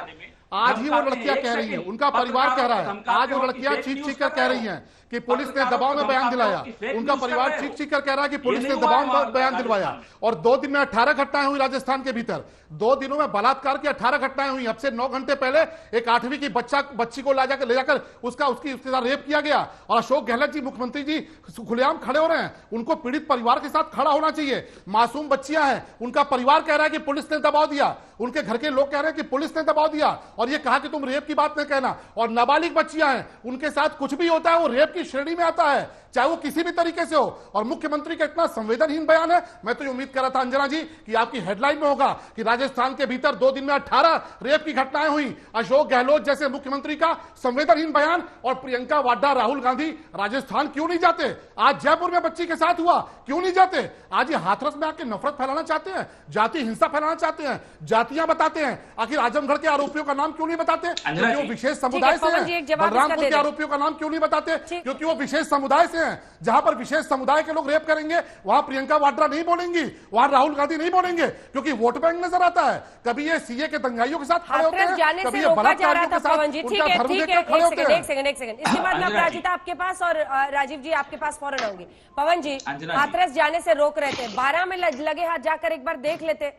आज ही वो लड़कियां कह रही हैं, उनका परिवार कह रहा है, आज वो लड़कियां चीख कर कह रही हैं कि पुलिस ने दबाव में बयान दिलाया। उनका परिवार चीख कर कह रहा है कि पुलिस ने दबाव में बयान दिलवाया। और 2 दिन में 18 घटनाएं हुई राजस्थान के भीतर। 2 दिनों में बलात्कार की 18 घटनाएं हुई। अब से 9 घंटे पहले एक 8वीं की बच्ची को ले जाकर उसके साथ रेप किया गया। और अशोक गहलोत जी, मुख्यमंत्री जी खुलेआम खड़े हो रहे हैं। उनको पीड़ित परिवार के साथ खड़ा होना चाहिए। मासूम बच्चियां हैं, उनका परिवार कह रहा है कि पुलिस ने दबाव दिया, उनके घर के लोग कह रहे हैं कि पुलिस ने दबाव दिया और ये कहा कि तुम रेप की बात न कहना। और नाबालिग बच्चियां हैं, उनके साथ कुछ भी होता है वो रेप की श्रेणी में आता है, चाहे वो किसी भी तरीके से हो। और मुख्यमंत्री का इतना संवेदनहीन बयान है। मैं तो ये उम्मीद कर रहा था अंजना जी कि आपकी हेडलाइन में होगा कि राजस्थान के भीतर 2 दिन में 18 रेप की घटनाएं हुई। अशोक गहलोत जैसे मुख्यमंत्री का संवेदनहीन बयान। और प्रियंका वाड्रा, राहुल गांधी राजस्थान क्यों नहीं जाते? आज जयपुर में बच्ची के साथ हुआ, क्यों नहीं जाते? आज ये हाथरस में आके नफरत फैलाना चाहते हैं, जाति हिंसा फैलाना चाहते हैं, जातियां बताते हैं। आखिर आजमगढ़ के आरोपियों का नाम क्यों नहीं बताते? क्योंकि वो विशेष समुदाय से हैं। बलरामपुर के आरोपियों का नाम क्यों नहीं बताते? क्योंकि वो विशेष समुदाय से हैं। जहां पर विशेष समुदाय के लोग रेप करेंगे वहां प्रियंका वाड्रा नहीं बोलेंगी, वहां राहुल गांधी नहीं बोलेंगे, क्योंकि वोट बैंक नजर आता है। कभी ये सीए के दंगाइयों के साथ खड़े होते हैं, कभी ये बलात्कारियों के साथ उनका धर्म देखकर खड़े होते हैं। एक सेकंड। इसके बाद में अपराजिता आपके पास और राजीव जी आपके पास फौरन आऊंगी। पवन जी हाथरस जाने से रोक रहे थे, 12 में लगे हाथ जाकर एक बार देख लेते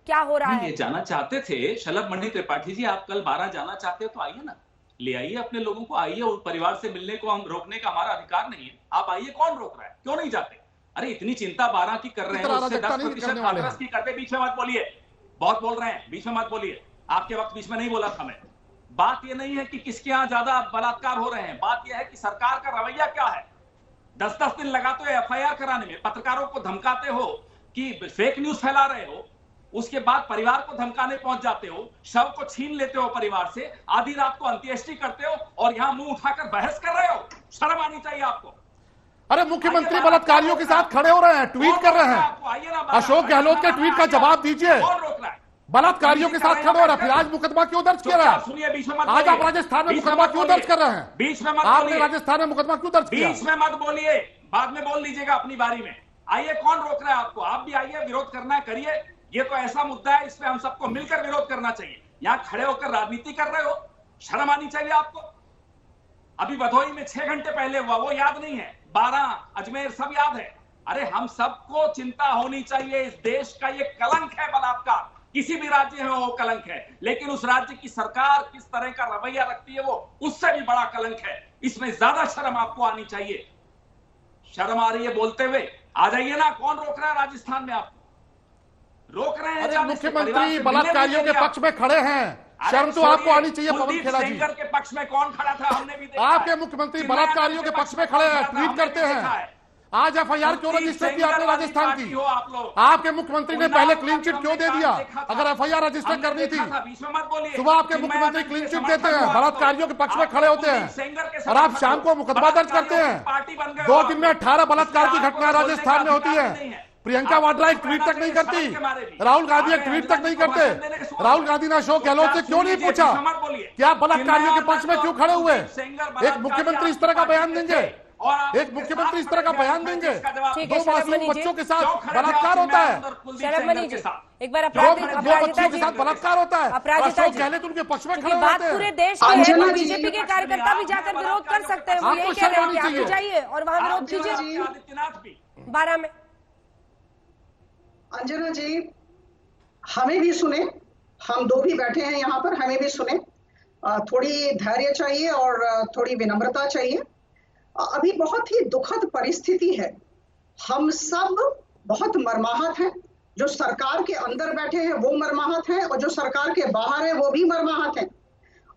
क्या हो रहा है। ये जाना चाहते थे शलभ मणि त्रिपाठी जी, आप कल 12 जाना चाहते हो तो आइए ना, ले आइए अपने लोगों को, आइए, उस परिवार से मिलने को हम रोकने का हमारा अधिकार नहीं है। आप आइए, कौन रोक रहा है, क्यों नहीं जाते? अरे इतनी चिंता 12 की कर रहे हैं, उससे 10% हाथरस की करते। बीच में मत बोलिए, बहुत बोल रहे हैं, बीच में मत बोलिए। आपके वक्त बीच में नहीं बोला था मैं। बात ये नहीं है कि किसके यहां ज्यादा बलात्कार हो रहे हैं, बात यह है कि सरकार का रवैया क्या है। 10-10 दिन लगाते हो FIR कराने में, पत्रकारों को धमकाते हो कि फेक न्यूज फैला रहे हो, उसके बाद परिवार को धमकाने पहुंच जाते हो, शव को छीन लेते हो परिवार से, आधी रात को अंत्येष्टि करते हो और यहां मुंह उठाकर बहस कर रहे हो। शर्म आनी चाहिए आपको। अरे मुख्यमंत्री बलात्कारियों के साथ खड़े हो रहे हैं, ट्वीट कर रहे हैं। अशोक गहलोत के ट्वीट का जवाब दीजिए। कौन रोक रहा है? बलात्कारियों के साथ खड़े हो रहे हैं, फिर आज मुकदमा क्यों दर्ज किया है? सुनिए, बीच में मत आज आप राजस्थान में मुकदमा क्यों दर्ज कर रहे हैं? बीच में मत आपने राजस्थान में मुकदमा क्यों दर्ज किया? बीच में मत बोलिए, बाद में बोल लीजिएगा अपनी बारी में। आइए, कौन रोक रहा है आपको? आप भी आइए, विरोध करना है करिए। ये तो ऐसा मुद्दा है, इस पे हम सबको मिलकर विरोध करना चाहिए। यहां खड़े होकर राजनीति कर रहे हो, शर्म आनी चाहिए आपको। अभी भदोही में 6 घंटे पहले हुआ, वो याद नहीं है? 12 अजमेर सब याद है। अरे हम सबको चिंता होनी चाहिए। इस देश का ये कलंक है बलात्कार, किसी भी राज्य में वो कलंक है, लेकिन उस राज्य की सरकार किस तरह का रवैया रखती है वो उससे भी बड़ा कलंक है। इसमें ज्यादा शर्म आपको आनी चाहिए। शर्म आ रही है बोलते हुए? आ जाइए ना, कौन रोक रहा है राजस्थान में? आप रोक रहे हैं। मुख्यमंत्री बलात्कारियों के पक्ष में खड़े हैं, शर्म तो आपको आनी चाहिए। पवन खेड़ा जी, सेंगर के पक्ष में कौन खड़ा था? हमने भी देखा। आपके मुख्यमंत्री बलात्कारियों के पक्ष में खड़े हैं, ट्वीट करते हैं। आज FIR क्यों रजिस्टर किया आपने राजस्थान की? आपके मुख्यमंत्री ने पहले क्लीन चिट क्यों दे दिया? अगर FIR रजिस्टर करनी थी, सुबह आपके मुख्यमंत्री क्लीन चिट देते हैं, बलात्कारियों के पक्ष में खड़े होते हैं, और आप शाम को मुकदमा दर्ज करते हैं। 2 दिन में 18 बलात्कार की घटना राजस्थान में होती है। प्रियंका वाड्रा एक ट्वीट तक नहीं करती, राहुल गांधी एक ट्वीट तक नहीं करते। राहुल गांधी ने अशोक गहलोत से क्यों नहीं पूछा कि आप बलात्कारियों के पक्ष में क्यों खड़े हुए? एक मुख्यमंत्री इस तरह का बयान देंगे? एक मुख्यमंत्री इस तरह का बयान देंगे? 2 मासूम बच्चों के साथ बलात्कार होता है। एक बार 2 बच्चों के साथ बलात्कार होता है, अशोक गहलोत उनके पक्ष में खड़े बात होते हैं। पूरे देश की है, तो बीजेपी के कार्यकर्ता भी जाकर विरोध कर सकते हैं। वो यही कह रहे हैं कि आप भी जाइए और वहां विरोध कीजिए 12 में। अंजना जी, हमें भी सुने, हम 2 भी बैठे हैं यहाँ पर, हमें भी सुने। थोड़ी धैर्य चाहिए और थोड़ी विनम्रता चाहिए। अभी बहुत ही दुखद परिस्थिति है, हम सब बहुत मर्माहत हैं। जो सरकार के अंदर बैठे हैं वो मर्माहत हैं, और जो सरकार के बाहर है वो भी मर्माहत हैं।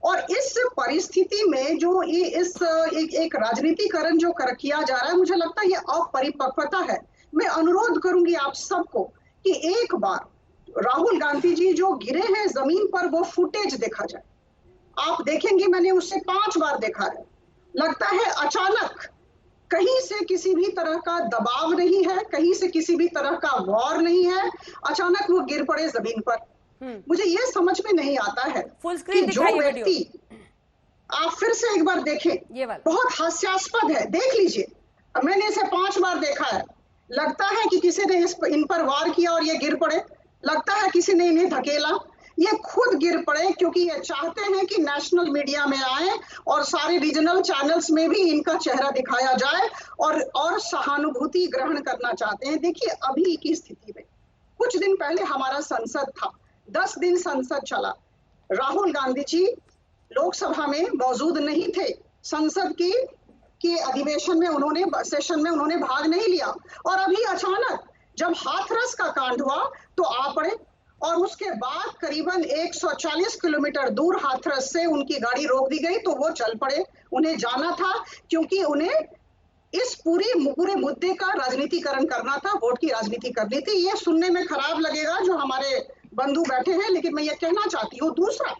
और इस परिस्थिति में जो एक राजनीतिकरण जो किया जा रहा है, मुझे लगता है ये अपरिपक्वता है। मैं अनुरोध करूंगी आप सबको कि एक बार राहुल गांधी जी जो गिरे हैं जमीन पर, वो फुटेज देखा जाए। आप देखेंगे, मैंने उससे 5 बार देखा है। लगता है अचानक, कहीं से किसी भी तरह का दबाव नहीं है, कहीं से किसी भी तरह का वॉर नहीं है, अचानक वो गिर पड़े जमीन पर। मुझे ये समझ में नहीं आता है कि जो व्यक्ति, आप फिर से एक बार देखें, बहुत हास्यास्पद है, देख लीजिए। मैंने इसे 5 बार देखा है। लगता है कि किसी ने इन पर वार किया और ये गिर पड़े, लगता है किसी ने इन्हें धकेला, ये खुद गिर पड़े, क्योंकि ये चाहते हैं कि नेशनल मीडिया में आए और सारे रीजनल चैनल्स में भी इनका चेहरा दिखाया जाए और सहानुभूति ग्रहण करना चाहते हैं। देखिए, अभी की स्थिति में, कुछ दिन पहले हमारा संसद था, 10 दिन संसद चला। राहुल गांधी जी लोकसभा में मौजूद नहीं थे, संसद के अधिवेशन में सेशन में उन्होंने भाग नहीं लिया। और अभी अचानक जब हाथरस का कांड हुआ तो आ पड़े, और उसके बाद करीबन 140 किलोमीटर दूर हाथरस से उनकी गाड़ी रोक दी गई, तो वो चल पड़े। उन्हें जाना था, क्योंकि उन्हें इस पूरे मुद्दे का राजनीतिकरण करना था, वोट की राजनीति करनी थी। ये सुनने में खराब लगेगा जो हमारे बंधु बैठे हैं, लेकिन मैं ये कहना चाहती हूँ। दूसरा,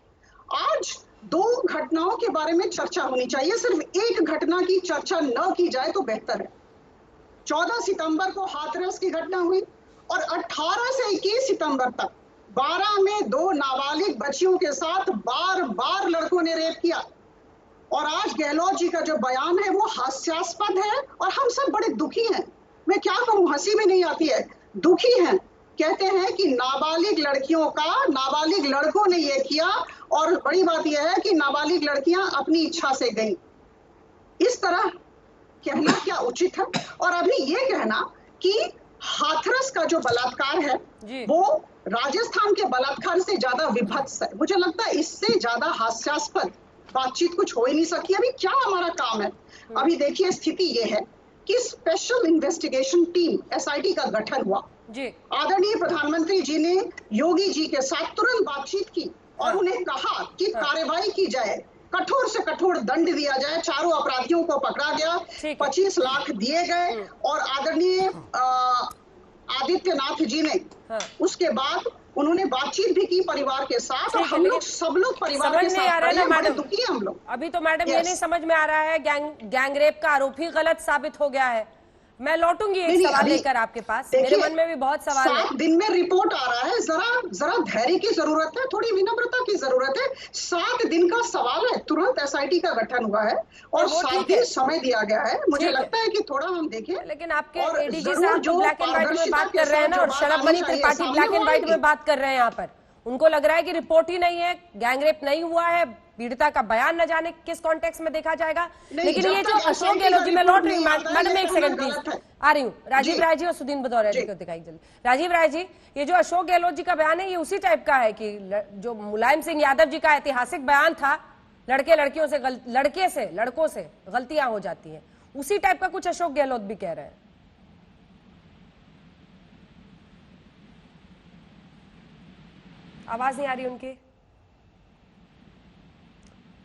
आज 2 घटनाओं के बारे में चर्चा होनी चाहिए, सिर्फ एक घटना की चर्चा न की जाए तो बेहतर है। 14 सितंबर को हाथरस की घटना हुई, और 18 से 21 सितंबर तक 12 में 2 नाबालिग बच्चियों के साथ बार लड़कों ने रेप किया। और आज गहलोत जी का जो बयान है वो हास्यास्पद है, और हम सब बड़े दुखी हैं। मैं क्या कहूँ, हंसी भी नहीं आती है, दुखी हैं। कहते हैं कि नाबालिग लड़कों ने ये किया, और बड़ी बात यह है कि नाबालिग लड़कियां अपनी इच्छा से गईं। इस तरह कहना क्या उचित है? और अभी ये कहना कि हाथरस का जो बलात्कार है वो राजस्थान के बलात्कार से ज्यादा विभत्स है, मुझे लगता है इससे ज्यादा हास्यास्पद बातचीत कुछ हो ही नहीं सकी। अभी क्या हमारा काम है? अभी देखिए स्थिति ये है कि स्पेशल इन्वेस्टिगेशन टीम SIT का गठन हुआ जी। आदरणीय प्रधानमंत्री जी ने योगी जी के साथ तुरंत बातचीत की और उन्हें कहा कि कार्रवाई की जाए, कठोर से कठोर दंड दिया जाए। चारों अपराधियों को पकड़ा गया, 25 लाख दिए गए और आदरणीय आदित्यनाथ जी ने उसके बाद उन्होंने बातचीत भी की परिवार के साथ और हम लोग सब लोग परिवार के साथ बड़े दुखी हैं हम लोग। अभी तो मैडम ये नहीं समझ में आ रहा है गैंग रेप का आरोपी गलत साबित हो गया है। मैं लौटूंगी एक सवाल लेकर आपके पास, मेरे मन में भी बहुत सवाल है। 7 दिन में रिपोर्ट आ रहा है, जरा धैर्य की जरूरत है, थोड़ी विनम्रता की जरूरत है। 7 दिन का सवाल है, तुरंत SIT का गठन हुआ है और 7 दिन समय दिया गया है। मुझे लगता है कि थोड़ा हम देखें। लेकिन आपके ADG साहब जो ब्लैक एंड व्हाइट में बात कर रहे हैं ना, और शरद त्रिपाठी ब्लैक एंड व्हाइट में बात कर रहे हैं, यहाँ पर उनको लग रहा है कि रिपोर्ट ही नहीं है, गैंगरेप नहीं हुआ है, पीड़िता का बयान न जाने किस कॉन्टेक्स्ट में देखा जाएगा। लेकिन ये जो अशोक गहलोत जी, मैं लौट रही हूँ मैडम, एक सेकंड प्लीज, आ रही हूँ। राजीव राय जी और सुदीन भदौरिया जी को दिखाई जल्दी। राजीव राय जी, ये जो अशोक गहलोत जी का बयान है, ये उसी टाइप का है कि जो मुलायम सिंह यादव जी का ऐतिहासिक बयान था, लड़कों से गलतियां हो जाती हैं, उसी टाइप का कुछ अशोक गहलोत भी कह रहे हैं। आवाज नहीं आ रही उनकी।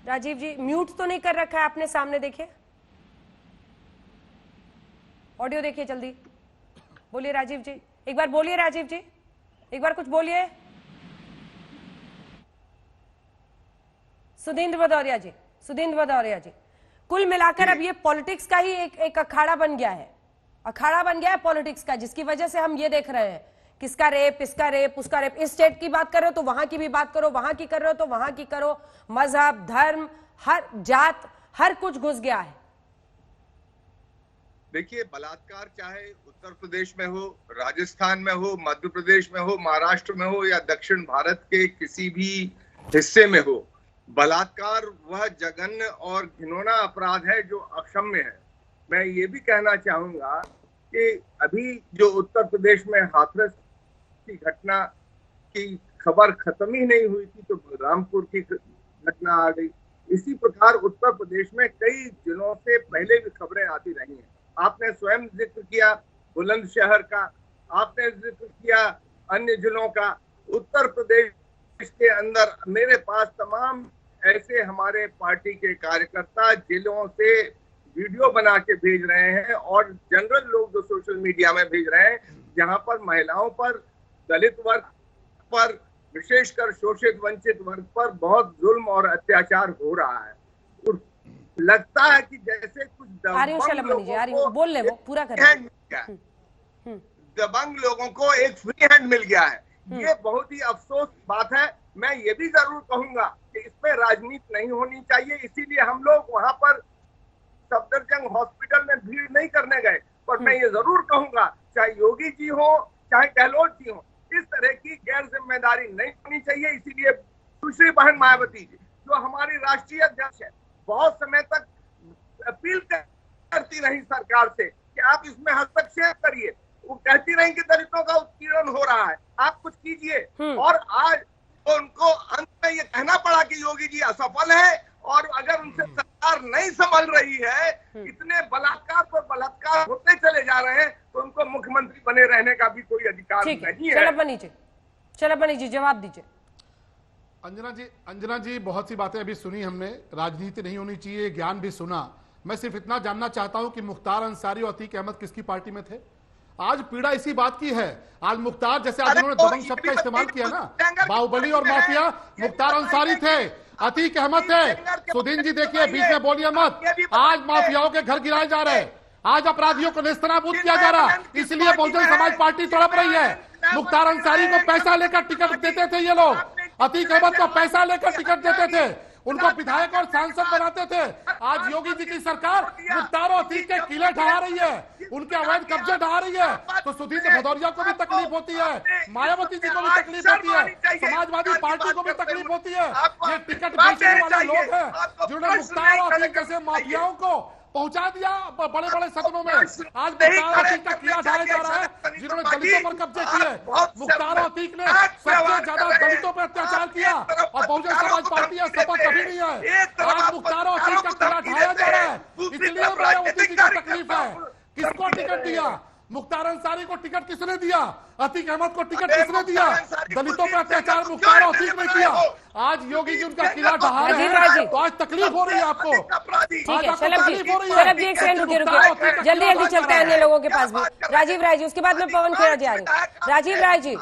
राजीव जी, म्यूट तो नहीं कर रखा है आपने? सामने देखिए, ऑडियो देखिए, जल्दी बोलिए राजीव जी, एक बार बोलिए राजीव जी, एक बार कुछ बोलिए। सुधींद्र भदौरिया जी, कुल मिलाकर अब ये पॉलिटिक्स का ही एक अखाड़ा बन गया है, पॉलिटिक्स का, जिसकी वजह से हम ये देख रहे हैं किसका रेप, इसका रेप, उसका रेप। इस स्टेट की बात कर रहे हो तो वहां की भी बात करो, वहां की कर रहे हो तो वहां की करो। मजहब, धर्म, हर जात, हर कुछ घुस गया है। देखिए, बलात्कार चाहे उत्तर प्रदेश में हो, राजस्थान में हो, मध्य प्रदेश में हो, महाराष्ट्र में हो या दक्षिण भारत के किसी भी हिस्से में हो, बलात्कार वह जघन्य और घिनौना अपराध है जो अक्षम्य है। मैं ये भी कहना चाहूंगा कि अभी जो उत्तर प्रदेश में हाथरस की घटना की खबर खत्म ही नहीं हुई थी तो रामपुर की घटना आ गई। इसी प्रकार उत्तर प्रदेश में कई जिलों से पहले भी खबरें आती रही हैं। आपने स्वयं जिक्र किया बुलंदशहर का, आपने जिक्र किया अन्य जिलों का। उत्तर प्रदेश के अंदर मेरे पास तमाम ऐसे हमारे पार्टी के कार्यकर्ता जिलों से वीडियो बना के भेज रहे हैं और जनरल लोग जो सोशल मीडिया में भेज रहे हैं, जहां पर महिलाओं पर, दलित वर्ग पर, विशेषकर शोषित वंचित वर्ग पर बहुत जुल्म और अत्याचार हो रहा है। लगता है कि जैसे कुछ दबंग लोगों को एक फ्री हैंड मिल गया है। ये बहुत ही अफसोस बात है। मैं ये भी जरूर कहूंगा कि इसमें राजनीति नहीं होनी चाहिए, इसीलिए हम लोग वहां पर सफदरजंग हॉस्पिटल में भीड़ नहीं करने गए। पर मैं ये जरूर कहूंगा, चाहे योगी जी हो चाहे गहलोत जी हो, इस तरह की गैर जिम्मेदारी नहीं होनी चाहिए। इसीलिए दूसरी बहन मायावती जी, जो हमारी राष्ट्रीय अध्यक्ष है, बहुत समय तक अपील करती रही सरकार से कि आप इसमें हस्तक्षेप करिए। वो कहती रही कि दलितों का उत्पीड़न हो रहा है, आप कुछ कीजिए। और आज तो उनको अंत में ये कहना पड़ा कि योगी जी असफल है और अगर उनसे सरकार नहीं संभल रही है, इतने बलात्कार पर बलात्कार होते चले जा रहे हैं, तो उनको मुख्यमंत्री बने रहने का भी कोई अधिकार नहीं है। चलो बनी जी जवाब दीजिए। अंजना जी, बहुत सी बातें अभी सुनी हमने, राजनीति नहीं होनी चाहिए, ज्ञान भी सुना। मैं सिर्फ इतना जानना चाहता हूं कि मुख्तार अंसारी और अतीक अहमद किसकी पार्टी में थे? आज पीड़ा इसी बात की है। आज मुख्तार, जैसे आज उन्होंने दबंग शब्द का इस्तेमाल किया ना, बाहुबली और माफिया, मुख्तार अंसारी थे, अतीक अहमद थे। सुदीन जी देखिए, बीच में बोलिए मत। आज माफियाओं के घर गिराए जा रहे हैं, आज अपराधियों को नेस्तनाबूद किया जा रहा, इसलिए बहुजन समाज पार्टी तड़प रही है। मुख्तार अंसारी को पैसा लेकर टिकट देते थे ये लोग, अतीक अहमद को पैसा लेकर टिकट देते थे, उनको विधायक और सांसद बनाते थे। आज योगी जी की सरकार मुख्तार और अतीक के किले ढहा रही है, उनके अवैध कब्जे ढहा रही है। तो सुधींद्र भदौरिया को भी तकलीफ होती है, मायावती जी को भी तकलीफ होती है, समाजवादी पार्टी को भी तकलीफ होती है। ये टिकट बेचने वाले लोग हैं जिन्होंने मुख्तार और अतीक जैसे माफियाओं को पहुंचा दिया बड़े बड़े सदनों में। आज मुख्तार अतीक का किला ढाया जा रहा है, जिन्होंने दलितों पर कब्जे किए। मुख्तार अतीक ने सबसे ज्यादा दलितों पर अत्याचार किया और बहुजन समाज पार्टी या सपा कभी नहीं है। आज मुख्तार अतीक का किला ढाया जा रहा है, इसलिए मायावती जी को तकलीफ है। किसको टिकट दिया? मुख्तार अंसारी को टिकट किसने दिया? अतीक अहमद को टिकट किसने दिया? दलितों पर अत्याचार मुख्तार अतीक ने किया। आज योगी जी उनका किला ढहा रहे हैं, तो आज तकलीफ हो रही है आपको। ठीक है शलभ जी, एक सेकंड रुकिए, जल्दी चलते हैं अन्य लोगों के पास भी। राजीव राय जी, उसके बाद में पवन खेड़ा जी आ रही हूँ। राजीव राय जी,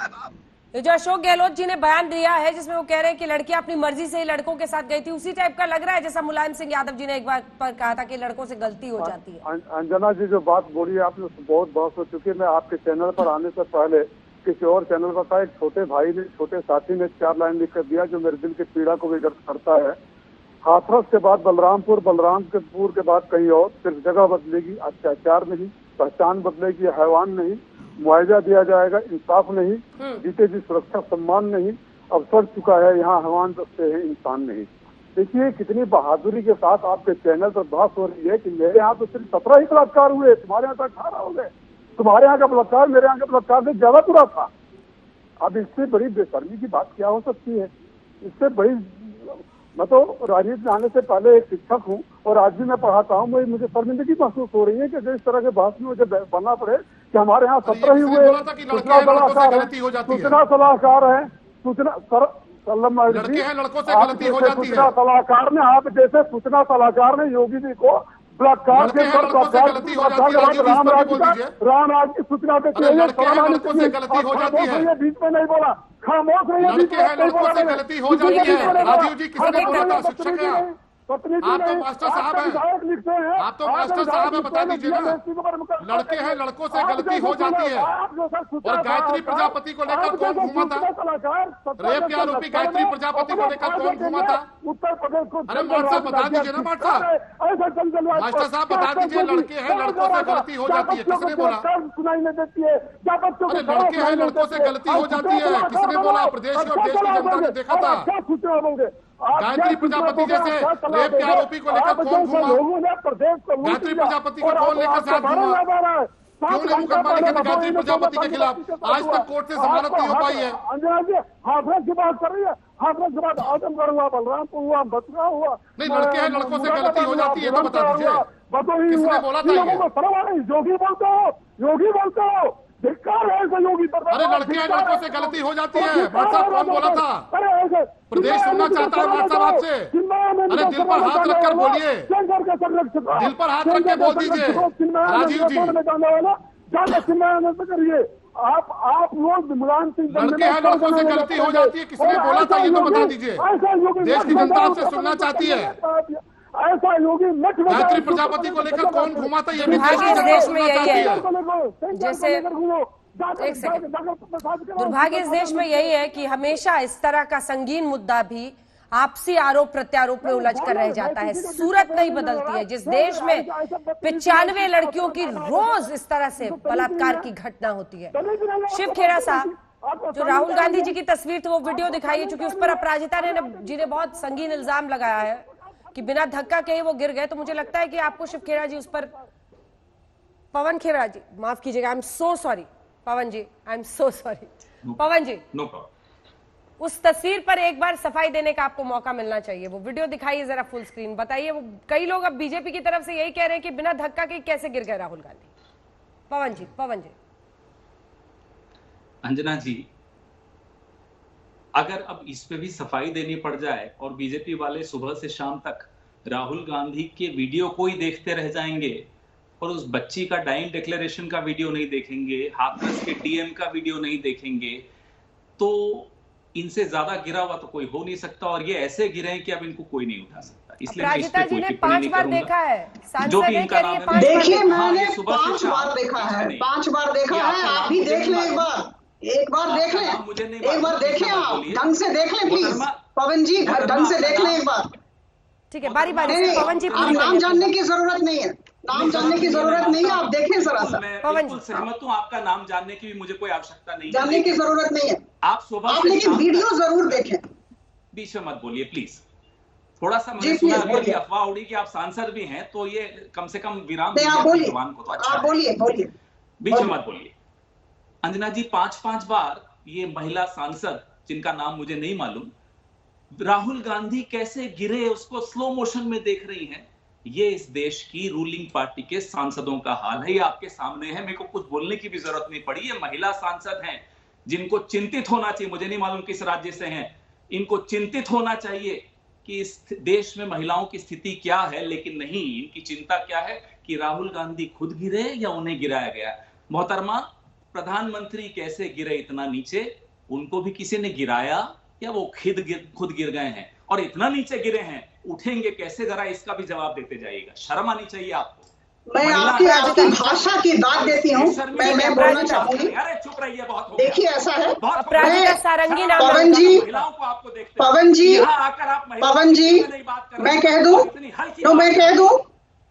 ये जो अशोक गहलोत जी ने बयान दिया है जिसमें वो कह रहे हैं कि लड़कियां अपनी मर्जी से ही लड़कों के साथ गई थी, उसी टाइप का लग रहा है जैसा मुलायम सिंह यादव जी ने एक बार पर कहा था कि लड़कों से गलती हो जाती है। अंजना जी जो बात बोली है आपने बहुत बहस हो चुकी है। मैं आपके चैनल पर आने से पहले किसी और चैनल पर था, एक छोटे भाई ने, छोटे साथी ने 4 लाइन लिख कर दिया जो मेरे दिल की पीड़ा को भी व्यक्त करता है। हाथरस के बाद बलरामपुर, बलरामपुर के बाद कहीं और, सिर्फ जगह बदलेगी, अत्याचार नहीं, पहचान बदलेगी, हैवान नहीं, मुआवजा दिया जाएगा, इंसाफ नहीं, जीते जी सुरक्षा सम्मान नहीं, अब सड़ चुका है यहाँ हैवान दस्ते हैं इंसान नहीं। देखिए कितनी बहादुरी के साथ आपके चैनल पर बात हो रही है कि मेरे यहाँ तो सिर्फ 17 ही बलात्कार हुए, तुम्हारे यहाँ तो 18 हो गए। तुम्हारे यहाँ का बलात्कार मेरे यहाँ के बलात्कार से ज्यादा बुरा था। अब इससे बड़ी बेशर्मी की बात क्या हो सकती है? इससे बड़ी, मैं तो राजनीति में आने से पहले एक शिक्षक हूँ और आज भी मैं पढ़ाता हूँ। मुझे शर्मिंदगी महसूस हो रही है कि इस तरह के बहस में मुझे बनना पड़े कि हमारे यहाँ 17 ही हुए। सूचना सलाहकार है, सूचना सलाहकार है, सूचना सूचना सलाहकार ने, आप जैसे सूचना सलाहकार ने योगी जी को बलात्कार के रामराज की सूचना देती है। बीच में नहीं बोला, खामोश रहिए, बीच में नहीं बोला। गलती हो जाती है राजीव जी, किसने बोला था? शिक्षक है आप तो मास्टर साहब हैं, आप तो मास्टर साहब हैं, बता दीजिए ना। लड़के हैं, लड़कों से गलती हो जाती है। और गायत्री प्रजापति को लेकर कौन घूमा था? रेप के आरोपी गायत्री प्रजापति को लेकर कौन घूमा था? अरे मास्टर साहब बता दीजिए ना, मास्टर साहब बता दीजिए। लड़के हैं, लड़कों से गलती हो जाती है, किसने बोला? अरे लड़के हैं, लड़कों से गलती हो जाती है, किसने बोला? प्रदेश और देश की जनता ने देखा था। गायत्री प्रजापति जैसे रेप के आरोपी को लेकर कौन घूमा? गायत्री प्रजापति को कौन लेकर साथ घूमा? क्यों ने मुकदमा लिखा था गायत्री प्रजापति के खिलाफ? आज तक कोर्ट से जमानत नहीं हो पाई है। हाथरस की बात कर रही है, हाथरस के बाद आजमगढ़ हुआ, बलरामपुर हुआ, बथुआ हुआ। नहीं, लड़के हैं, लड़कों से गलती हो जाती है, तो बता दीजिए किसने बोला था? योगी बोलते हो, योगी बोलते हो, धिक्कार है ऐसे योगी पर। अरे लड़के हैं, लड़कों से गलती हो जाती है, व्हाट्सएप कौन बोला था? प्रदेश सुनना चाहता है व्हाट्सएप आपसे। अरे दिल पर हाथ रखकर बोलिए, दिल पर हाथ रख के बोल दीजिए राजीव जी। करिए आप लोग मुलायम सिंह, लड़के हैं, लड़कों से गलती हो जाती है, किसने बोला था ये तो बता दीजिए। देश की जनता आपसे सुनना चाहती है। ऐसा योगी गायत्री प्रजापति को लेकर कौन घूमा था, ये भी देश में यही है। जैसे दुर्भाग्य इस देश में यही है कि हमेशा इस तरह का संगीन मुद्दा भी आपसी आरोप प्रत्यारोप में उलझ कर रह जाता है। सूरत नहीं बदलती है। जिस देश में 95 लड़कियों की रोज इस तरह से बलात्कार की घटना होती है। शिव खेड़ा साहब, जो राहुल गांधी जी की तस्वीर थी वो वीडियो दिखाई है, चूंकि उस पर अपराजिता जी ने बहुत संगीन इल्जाम लगाया है कि बिना धक्का के ही वो गिर गए। तो मुझे लगता है कि आपको शिव खेड़ा जी उस पर, पवन खेड़ा जी माफ कीजिएगा, I am so sorry Pawan ji, I am so sorry Pawan ji, no problem. उस तस्वीर पर एक बार सफाई देने का आपको मौका मिलना चाहिए। वो वीडियो दिखाइए जरा फुल स्क्रीन, बताइए। वो कई लोग अब बीजेपी की तरफ से यही कह रहे हैं कि बिना धक्का के कैसे गिर गए राहुल गांधी। पवन जी, पवन जी। अंजना जी, अगर अब इस पे भी सफाई देनी पड़ जाए और बीजेपी वाले सुबह से शाम तक राहुल गांधी के वीडियो को ही देखते रह जाएंगे और उस बच्ची का डाइंग डिक्लेरेशन का वीडियो नहीं देखेंगे, हाथरस के डीएम का वीडियो नहीं देखेंगे, तो इनसे ज्यादा गिरा हुआ तो कोई हो नहीं सकता। और ये ऐसे गिरे हैं कि अब इनको कोई नहीं उठा सकता। इसलिए मैं इस पे कोई टिप्पणी नहीं करूंगा। जो भी इनका नाम है, देखिए मैंने 5 बार देखा है, 5 बार देखा है। आप भी देख लें, एक बार देख लें, एक बार देखें, आप ढंग से देख लें प्लीज। पवन जी ढंग से देख लें एक बार। ठीक है, बारी बारी से पवन जी। आप नाम जानने की जरूरत नहीं है, नाम जानने की जरूरत नहीं है, आप देखें जरा सा। पवन जी सहमत हूँ, आपका नाम जानने की भी मुझे कोई आवश्यकता नहीं, जानने की जरूरत नहीं है। आप सुबह लेकिन वीडियो जरूर देखें। बीच में मत बोलिए प्लीज। थोड़ा सा मैंने सुना अभी अफवाह उड़ी कि आप सांसद भी हैं, तो ये कम से कम विराम आप बोलिए, को तो अच्छा बोलिए बोलिए, बीच में मत बोलिए। अंजना जी 5-5 बार ये महिला सांसद जिनका नाम मुझे नहीं मालूम, राहुल गांधी कैसे गिरे उसको स्लो मोशन में देख रही हैं। ये इस देश की रूलिंग पार्टी के सांसदों का हाल है, ये आपके सामने है। मेरे को कुछ बोलने की भी जरूरत नहीं पड़ी। ये महिला सांसद हैं जिनको चिंतित होना चाहिए, मुझे नहीं मालूम किस राज्य से हैं, इनको चिंतित होना चाहिए कि इस देश में महिलाओं की स्थिति क्या है, लेकिन नहीं, इनकी चिंता क्या है कि राहुल गांधी खुद गिरे या उन्हें गिराया गया। मोहतरमा, प्रधानमंत्री कैसे गिरे इतना नीचे, उनको भी किसी ने गिराया या वो खुद गिर गए हैं? और इतना नीचे गिरे हैं, उठेंगे कैसे, जरा इसका भी जवाब देते जाइएगा। शर्म आनी चाहिए आपको। मैं आपकी भाषा की दाद देती हूँ, मैं बोलना चाहूंगी। अरे चुप रहिए, बहुत देखिए ऐसा है, पवन जी, मैं कह दूं, तो मैं कह दूं,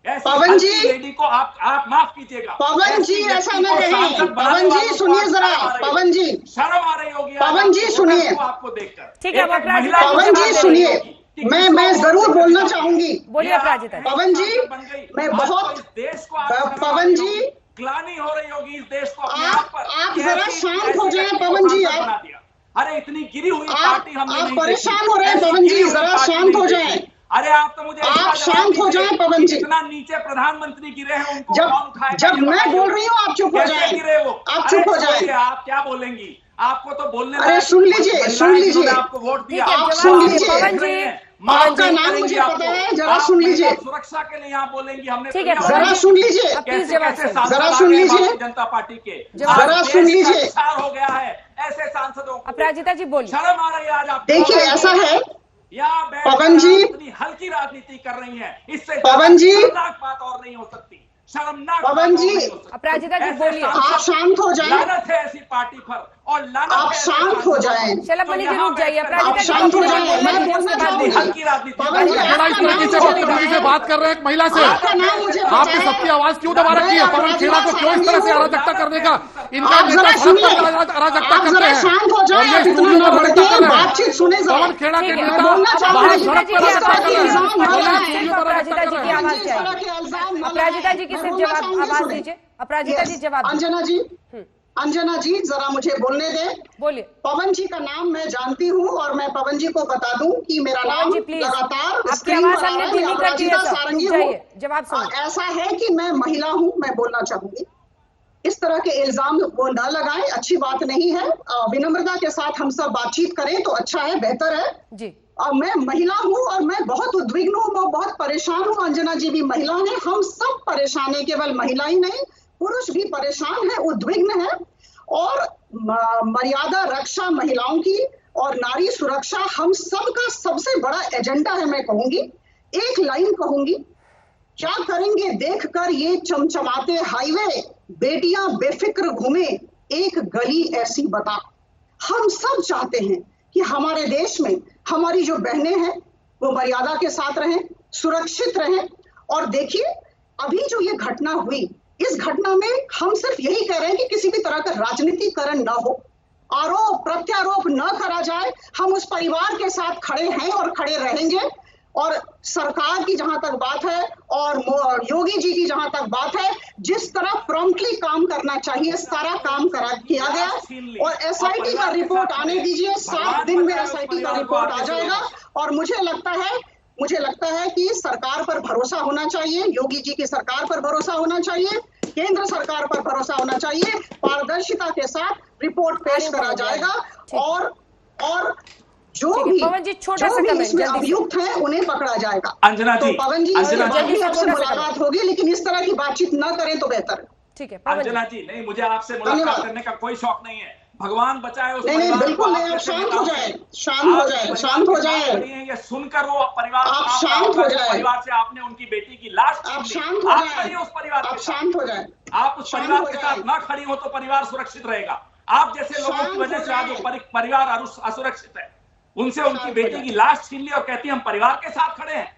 पवन जी लेडी को आप माफ कीजिएगा। पवन जी ऐसा न कहें, पवन जी सुनिए जरा, पवन जी शर्म आ रही होगी पवन जी सुनिए, आपको देखकर। ठीक है, पवन जी सुनिए, मैं जरूर बोलना चाहूंगी। बोलिए अपराजिता। पवन जी, मैं बहुत, पवन जी ग्लानि हो रही होगी इस देश को। आप जरा शांत हो जाएं पवन जी। आप अरे इतनी गिरी हुई पार्टी हमने आप परेशान हो रहे हैं पवन जी, जरा शांत हो जाएं। अरे आप तो मुझे आप शांत हो जाएं पवन जी। इतना नीचे प्रधानमंत्री गिरे हैं, उनको जब मैं बोल रही हूँ आप चुप हो जाएं। गिरे वो, आप चुप हो जाएं। आप क्या बोलेंगी? आपको तो बोलने, अरे सुन लीजिए, आपको वोट दिया, आप सुन लीजिए। पवन जी, आपका नाम मुझे पता है, जरा सुन लीजिए। सुरक्षा के लिए यहाँ बोलेंगी हमने, ठीक है, जरा सुन लीजिए, जरा सुन लीजिए, जनता पार्टी के जरा सुन लीजिए। हो गया है ऐसे सांसदों को। अपराजिता जी बोलिए। शर्म आ रही है आज आप। देखिए ऐसा है पवन जी, इतनी हल्की राजनीति कर रही हैं, इससे पवन जी बात और नहीं हो सकती, शर्मनाक पवन जी। अपराजिता जी बोलिए। आप शांत हो जाएं। लानत है ऐसी पार्टी पर, और लानत आप शांत हो जाएं। शलभ जी रुक जाइए। आप शांत हो जाइए, मैं बोलना चाहूंगी। हल्की राजनीति पवन जी इस तरीके से बदतमीजी से बात कर रहे हैं एक महिला से, आपका नाम मुझे पता आपने है। सबकी आवाज क्यों दबा रखी है? पवन खेड़ा को क्यों इस तरह से अराजकता करने का इनका आप नेता जरा सुनिए, अराजकता आप करते जरा हैं शांत हो जाएं। और ये आप इतना स्टूडियो में न अराजकता भड़किए, कर रहे हैं। बातचीत सुने जरा। पवन खेड़ा के ठीक है, नेता बोलना चाहूंगी। बाहर सड़क पर अराजकता कर रहे हैं। अपराजिता जी की आवाज चाहिए। अपराजिता जी की सिर्फ जवाब आवाज दीजिए। अपराजिता जी जवाब। अंजना जी, अंजना जी जरा मुझे बोलने दें। बोलिए। पवन जी का नाम मैं जानती हूँ, और मैं पवन जी को बता दूं कि मेरा नाम लगातार आपकी स्क्रीन आवाज पर आ हमने रहा है। धीमी मैं कर दी है अपराजिता सर। सारंगी रुक हूँ। जाइए, जवाब सुनिए। ऐसा है कि मैं महिला हूँ, मैं बोलना चाहूंगी। इस तरह के इल्जाम वो न लगाएं, अच्छी बात नहीं है। विनम्रता के साथ हम सब बातचीत करें तो अच्छा है, बेहतर है जी। मैं महिला हूँ और मैं बहुत उद्विग्न हूँ, मैं बहुत परेशान हूँ। अंजना जी भी महिला है, हम सब परेशान है, केवल महिला ही नहीं, पुरुष भी परेशान है, उद्विग्न है। और मर्यादा रक्षा महिलाओं की और नारी सुरक्षा हम सब का सबसे बड़ा एजेंडा है। मैं कहूंगी, एक लाइन कहूंगी, क्या करेंगे देखकर ये चमचमाते हाईवे, बेटियां बेफिक्र घूमे, एक गली ऐसी बता। हम सब चाहते हैं कि हमारे देश में हमारी जो बहनें हैं वो मर्यादा के साथ रहें, सुरक्षित रहें। और देखिए अभी जो ये घटना हुई, इस घटना में हम सिर्फ यही कह रहे हैं कि किसी भी तरह का राजनीतिकरण न हो, आरोप प्रत्यारोप न करा जाए। हम उस परिवार के साथ खड़े हैं और खड़े रहेंगे। और सरकार की जहां तक बात है और योगी जी की जहां तक बात है, जिस तरह प्रॉम्प्टली काम करना चाहिए सारा काम किया गया। और एसआईटी का रिपोर्ट आने दीजिए, 7 दिन में एसआईटी का रिपोर्ट आ जाएगा। और मुझे लगता है कि सरकार पर भरोसा होना चाहिए, योगी जी की सरकार पर भरोसा होना चाहिए, केंद्र सरकार पर भरोसा होना चाहिए। पारदर्शिता के साथ रिपोर्ट पेश करा जाएगा और जो भी इसमें अभियुक्त हैं उन्हें पकड़ा जाएगा। अंजना जी, तो पवन जी जल्दी आपसे मुलाकात होगी, लेकिन इस तरह की बातचीत न करें तो बेहतर है। ठीक है अंजना जी, नहीं, मुझे आपसे मुलाकात करने का कोई शौक नहीं है। भगवान बचाए उस नहीं, बिल्कुल नहीं। आप शांत हो जाए, शांत हो जाए। ये सुनकर वो परिवार, आप शांत हो जाए। परिवार से आपने उनकी बेटी की लाश, आप शांत हो जाए। उस परिवार, आप शांत हो जाए। आप उस परिवार के साथ ना खड़ी हो तो परिवार सुरक्षित रहेगा। आप जैसे लोगों की वजह से आज वो परिवार असुरक्षित है। उनसे उनकी बेटी की लाश छीन ली और कहती है हम परिवार के साथ खड़े हैं।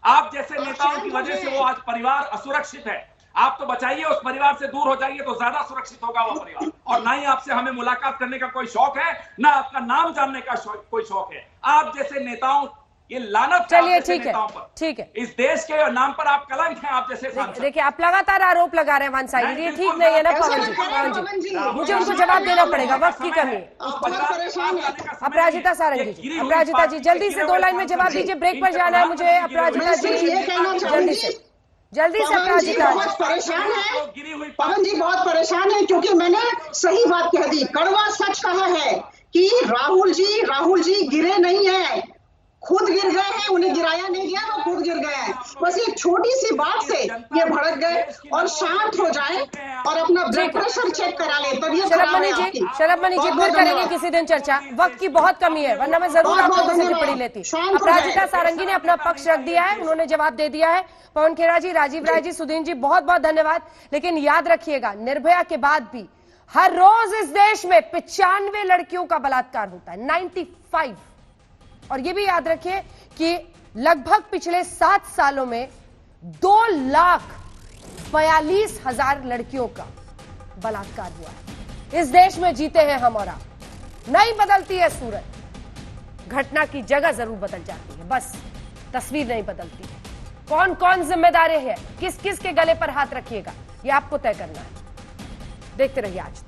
आप जैसे नेताओं की वजह से वो आज परिवार असुरक्षित है। आप तो बचाइए, उस परिवार से दूर हो जाइए तो ज्यादा सुरक्षित होगा वो परिवार। और ना ही आपसे हमें मुलाकात करने का कोई शौक है, ना आपका नाम जानने का कोई शौक है। आप जैसे नेताओं ये लानत चलिए ठीक है, ठीक है। इस देश के नाम पर आप कलंक हैं, आप जैसे सांसद। देखिए आप लगातार आरोप लगा रहे हैं वन साइड, ये ठीक नहीं है ना पवन जी। पवन जी मुझे उनको जवाब देना पड़ेगा, वक्त की कमी है। अपराजिता सारंगी जी, अपराजिता जी जल्दी से 2 लाइन में जवाब दीजिए, ब्रेक पर जाना है मुझे। अपराजिता जी जल्दी से अपराजिता। बहुत परेशान है पवन जी, बहुत परेशान है क्योंकि मैंने सही बात कह दी, कड़वा सच कहा है कि राहुल जी गिरे नहीं है, खुद गिर गए हैं, उन्हें गिराया नहीं गया, वो खुद गिर गए हैं। बस एक छोटी सी बात से ये भड़क गए, और शांत हो जाएं और अपना ब्लड प्रेशर चेक करा लें, तबीयत खराब है आपकी। शरद मणि जी फिर करेंगे किसी दिन चर्चा, वक्त की बहुत कमी है, वरना मैं जरूर आप लोगों से टिप्पणी लेती। अपराजिता सारंगी ने अपना पक्ष रख दिया है, उन्होंने जवाब दे दिया है। पवन खेड़ा जी, राजीव राय जी, सुधीन जी, बहुत बहुत धन्यवाद। लेकिन याद रखिएगा, निर्भया के बाद भी हर रोज इस देश में 95 लड़कियों का बलात्कार होता है, 95। और ये भी याद रखिए कि लगभग पिछले 7 सालों में 2,42,000 लड़कियों का बलात्कार हुआ है। इस देश में जीते हैं हम और आप। नहीं बदलती है सूरत, घटना की जगह जरूर बदल जाती है, बस तस्वीर नहीं बदलती है। कौन कौन जिम्मेदार है, किस किस के गले पर हाथ रखिएगा, ये आपको तय करना है। देखते रहिए आज तक।